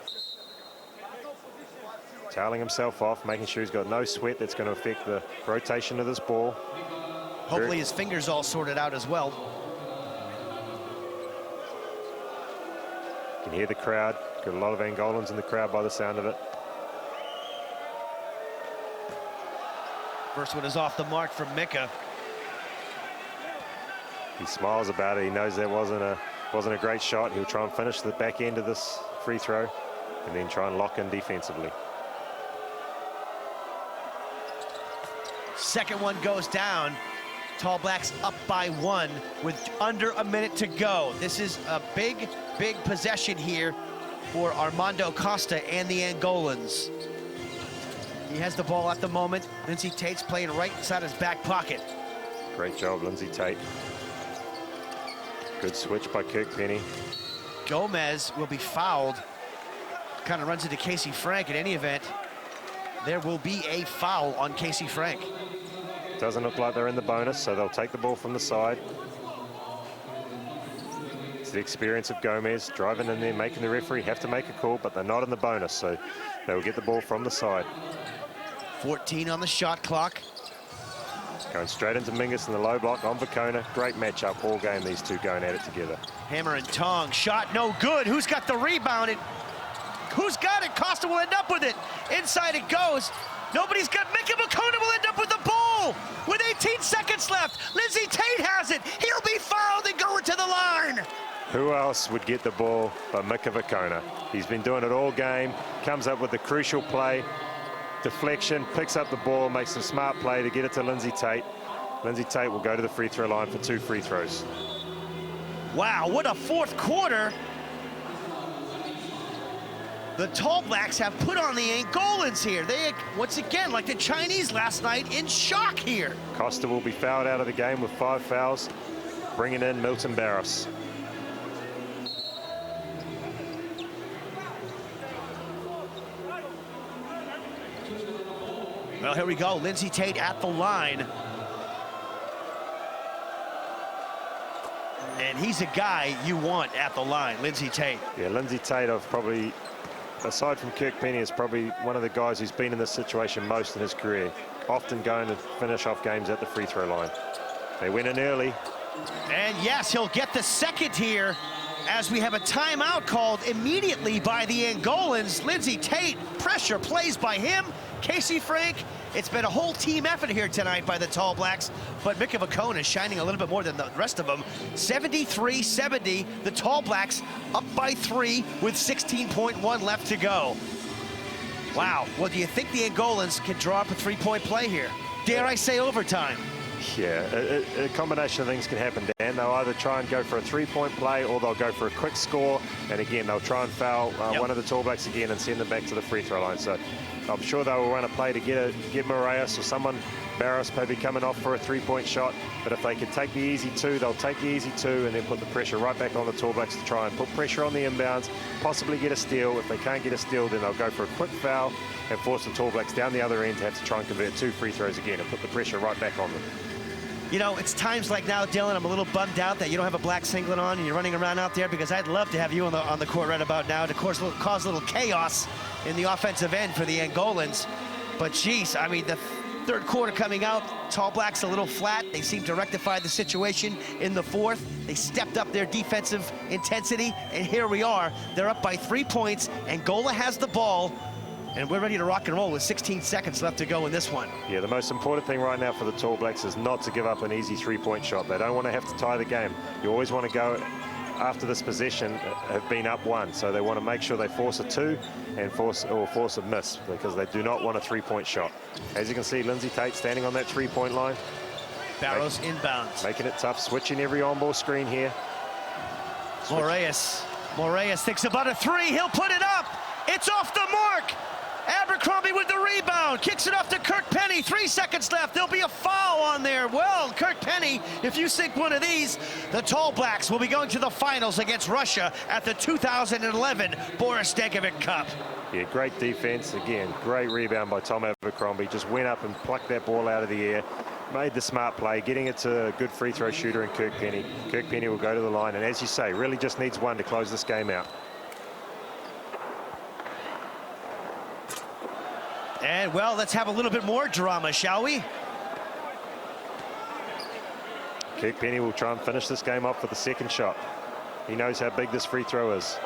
Toweling himself off, making sure he's got no sweat that's going to affect the rotation of this ball. Hopefully his fingers all sorted out as well. You can hear the crowd. Got a lot of Angolans in the crowd by the sound of it. First one is off the mark from Mika. He smiles about it. He knows that wasn't a great shot. He'll try and finish the back end of this free throw and then try and lock in defensively. Second one goes down. Tall Blacks up by 1 with under a minute to go. This is a big, big possession here for Armando Costa and the Angolans. He has the ball at the moment. Lindsey Tate's playing right inside his back pocket. Great job, Lindsey Tate. Good switch by Kirk Penny. Gomez will be fouled. Kind of runs into Casey Frank. In any event, there will be a foul on Casey Frank. Doesn't look like they're in the bonus, so they'll take the ball from the side. It's the experience of Gomez driving in there, making the referee have to make a call, but they're not in the bonus, so they will get the ball from the side. 14 on the shot clock. Going straight into Mingus in the low block on Vakona. Great matchup all game, these two going at it together. Hammer and tong, shot no good. Who's got the rebound? Who's got it? Costa will end up with it. Inside it goes. Nobody's got. Mika Vakona will end up with the ball with 18 seconds left. Lindsey Tate has it. He'll be fouled and going to the line. Who else would get the ball but Mika Vakona? He's been doing it all game. Comes up with the crucial play. Deflection, picks up the ball, makes a smart play to get it to Lindsey Tate. Lindsey Tate will go to the free throw line for 2 free throws. Wow, what a fourth quarter. The Tall Blacks have put on the Angolans here. They, once again, like the Chinese last night, in shock here. Costa will be fouled out of the game with 5 fouls, bringing in Milton Barros. Well, here we go. Lindsey Tate at the line. And he's a guy you want at the line, Lindsey Tate. Yeah, Lindsey Tate, I've probably, aside from Kirk Penny, is probably one of the guys who's been in this situation most in his career. Often going to finish off games at the free throw line. They went in early. And yes, he'll get the second here as we have a timeout called immediately by the Angolans. Lindsey Tate, pressure plays by him. Casey Frank, it's been a whole team effort here tonight by the Tall Blacks, but Mika Vakona is shining a little bit more than the rest of them. 73-70, the Tall Blacks up by 3 with 16.1 left to go. Wow, well, do you think the Angolans can draw up a 3-point play here? Dare I say overtime? Yeah, a combination of things can happen, Dan. They'll either try and go for a 3-point play or they'll go for a quick score. And again, they'll try and foul one of the Tall Blacks again and send them back to the free throw line. So I'm sure they will run a play to get Moraes or someone, Barros, maybe coming off for a 3-point shot. But if they can take the easy 2, they'll take the easy 2 and then put the pressure right back on the Tall Blacks to try and put pressure on the inbounds, possibly get a steal. If they can't get a steal, then they'll go for a quick foul and force the Tall Blacks down the other end to have to try and convert 2 free throws again and put the pressure right back on them. You know, it's times like now, Dylan, I'm a little bummed out that you don't have a black singlet on and you're running around out there, because I'd love to have you on the court right about now to, of course, cause a little chaos in the offensive end for the Angolans. But, geez, I mean, the third quarter coming out, Tall Blacks a little flat. They seem to rectify the situation in the fourth. They stepped up their defensive intensity, and here we are. They're up by 3 points. Angola has the ball. And we're ready to rock and roll with 16 seconds left to go in this one. Yeah, the most important thing right now for the Tall Blacks is not to give up an easy 3-point shot. They don't want to have to tie the game. You always want to go after this possession, have been up 1. So they want to make sure they force a 2 and force a miss, because they do not want a 3-point shot. As you can see, Lindsey Tate standing on that 3-point line. Barros inbounds. Making it tough, switching every on-ball screen here. Moraes thinks about a 3. He'll put it up. It's off the mark. Abercrombie with the rebound, kicks it off to Kirk Penny. 3 seconds left. There'll be a foul on there. Well, Kirk Penny, if you sink one of these, the Tall Blacks will be going to the finals against Russia at the 2011 Boris Stankovic Cup. Yeah, great defense. Again, great rebound by Tom Abercrombie. Just went up and plucked that ball out of the air. Made the smart play, getting it to a good free throw shooter in Kirk Penny. Kirk Penny will go to the line, and as you say, really just needs one to close this game out. And, well, let's have a little bit more drama, shall we? Kirk Penny will try and finish this game off with the second shot. He knows how big this free throw is.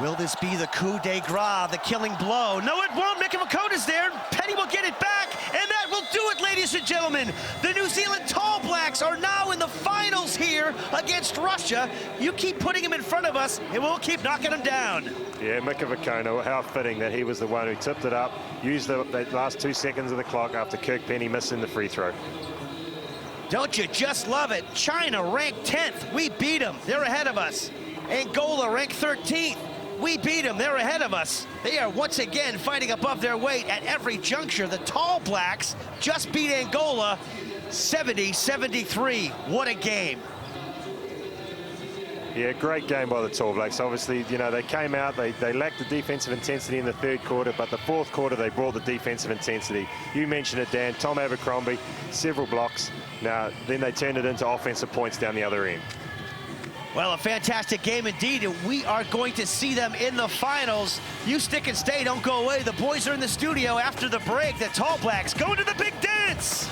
Will this be the coup de grace, the killing blow? No, it won't. Mika Makota's there. Penny will get it back, and that will do it, ladies and gentlemen. The New Zealand Tall Blacks are now in the finals here against Russia. You keep putting them in front of us, and we'll keep knocking them down. Yeah, Mika Makoto, how fitting that he was the one who tipped it up, used the last 2 seconds of the clock after Kirk Penny missing the free throw. Don't you just love it? China ranked 10th. We beat them. They're ahead of us. Angola ranked 13th. We beat them. They're ahead of us. They are once again fighting above their weight at every juncture. The Tall Blacks just beat Angola 70-73. What a game. Yeah, great game by the Tall Blacks. Obviously, you know, they came out, they lacked the defensive intensity in the third quarter, but the fourth quarter they brought the defensive intensity. You mentioned it, Dan. Tom Abercrombie, several blocks. Now, then they turned it into offensive points down the other end. Well, a fantastic game indeed, and we are going to see them in the finals. You stick and stay, don't go away. The boys are in the studio after the break. The Tall Blacks going to the big dance.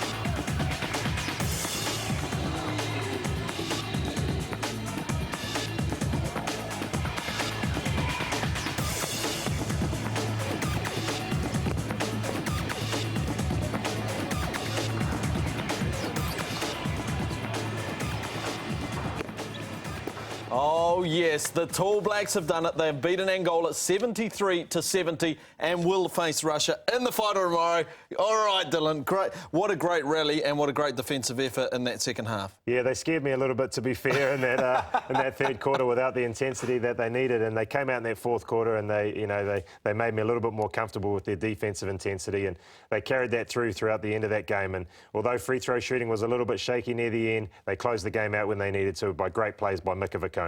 Oh, yes, the Tall Blacks have done it. They have beaten Angola 73-70 and will face Russia in the final tomorrow. All right, Dylan, great. What a great rally and what a great defensive effort in that second half. Yeah, they scared me a little bit, to be fair, in that third quarter without the intensity that they needed. And they came out in that fourth quarter and they made me a little bit more comfortable with their defensive intensity, and they carried that throughout the end of that game. And although free throw shooting was a little bit shaky near the end, they closed the game out when they needed to by great plays by Mika Makoto.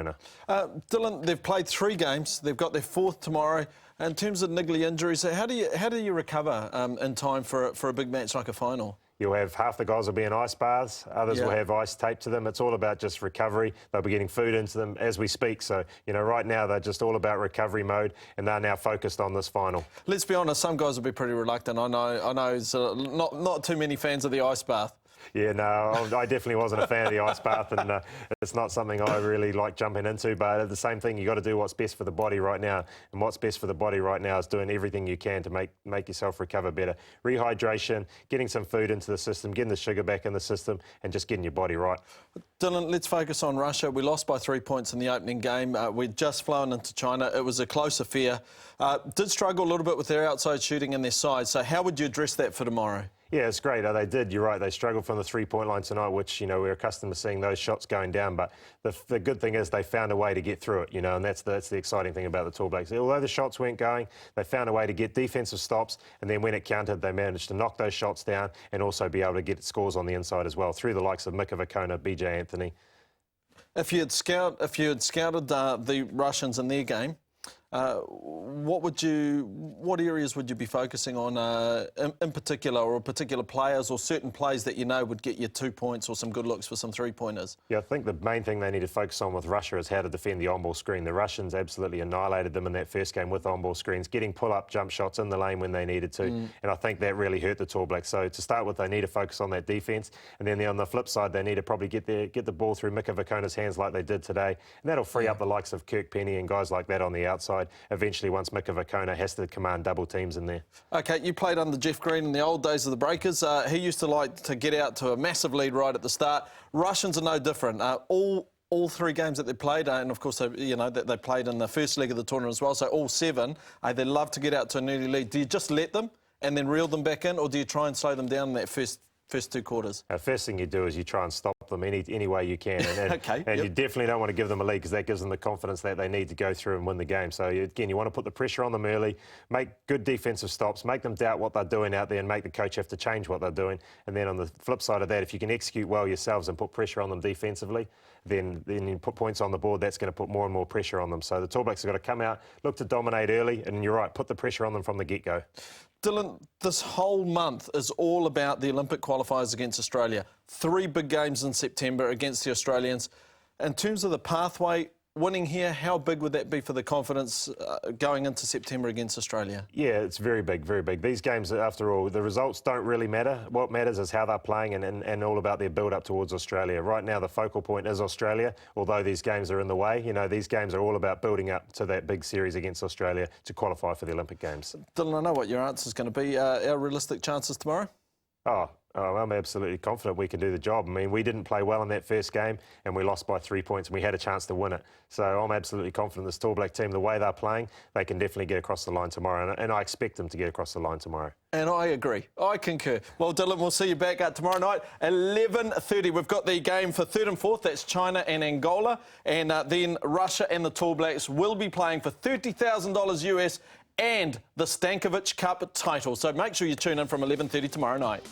Dylan, they've played 3 games. They've got their 4th tomorrow. In terms of niggly injuries, how do you recover in time for a big match like a final? You'll have half the guys will be in ice baths, others will have ice taped to them. It's all about just recovery. They'll be getting food into them as we speak. So, you know, right now they're just all about recovery mode, and they're now focused on this final. Let's be honest, some guys will be pretty reluctant. I know it's not too many fans of the ice bath. Yeah, no, I definitely wasn't a fan of the ice bath, and it's not something I really like jumping into. But at the same thing, you got to do what's best for the body right now, and what's best for the body right now is doing everything you can to make yourself recover better. Rehydration, getting some food into the system, getting the sugar back in the system, and just getting your body right. Dylan, let's focus on Russia. We lost by 3 points in the opening game. We'd just flown into China. It was a close affair. Did struggle a little bit with their outside shooting and their side. So how would you address that for tomorrow? Yeah, it's great. They did. You're right. They struggled from the three-point line tonight, which, you know, we're accustomed to seeing those shots going down. But the good thing is they found a way to get through it, you know, and that's the exciting thing about the Tall Blacks. Although the shots weren't going, they found a way to get defensive stops, and then when it counted, they managed to knock those shots down and also be able to get scores on the inside as well through the likes of Mika Makoto, BJ Anthony. If you had scouted the Russians in their game, what areas would you be focusing on in particular, or particular players or certain plays that you know would get you 2 points or some good looks for some three-pointers? Yeah, I think the main thing they need to focus on with Russia is how to defend the on-ball screen. The Russians absolutely annihilated them in that first game with on-ball screens, getting pull-up jump shots in the lane when they needed to, and I think that really hurt the Tall Blacks. So to start with, they need to focus on that defence, and then on the flip side, they need to probably get the ball through Mika Makoto's hands like they did today, and that'll free up the likes of Kirk Penny and guys like that on the outside. Eventually, once Mika Makoto has to command double teams in there. OK, you played under Jeff Green in the old days of the Breakers. He used to like to get out to a massive lead right at the start. Russians are no different. All 3 games that they played, and of course, they played in the first leg of the tournament as well, so all 7, they love to get out to an early lead. Do you just let them and then reel them back in, or do you try and slow them down in that first first 2 quarters? First thing you do is you try and stop them any way you can. And Okay, and yep. you definitely don't want to give them a lead because that gives them the confidence that they need to go through and win the game. So again, you want to put the pressure on them early, make good defensive stops, make them doubt what they're doing out there and make the coach have to change what they're doing. And then on the flip side of that, if you can execute well yourselves and put pressure on them defensively, then you put points on the board, that's going to put more and more pressure on them. So the Tall Blacks have got to come out, look to dominate early, and you're right, put the pressure on them from the get-go. Dylan, this whole month is all about the Olympic qualifiers against Australia. 3 big games in September against the Australians. In terms of the pathway, winning here, how big would that be for the confidence going into September against Australia? Yeah, it's very big, very big. These games, after all, the results don't really matter. What matters is how they're playing and all about their build-up towards Australia. Right now, the focal point is Australia, although these games are in the way. You know, these games are all about building up to that big series against Australia to qualify for the Olympic Games. Dylan, I know what your answer is going to be. Our realistic chances tomorrow? Oh, I'm absolutely confident we can do the job. I mean, we didn't play well in that first game and we lost by 3 points and we had a chance to win it. So I'm absolutely confident this Tall Black team, the way they're playing, they can definitely get across the line tomorrow. And I expect them to get across the line tomorrow. And I agree. I concur. Well, Dylan, we'll see you back tomorrow night, 11:30. We've got the game for 3rd and 4th. That's China and Angola. And then Russia and the Tall Blacks will be playing for $30,000 US and the Stankovic Cup title. So make sure you tune in from 11:30 tomorrow night.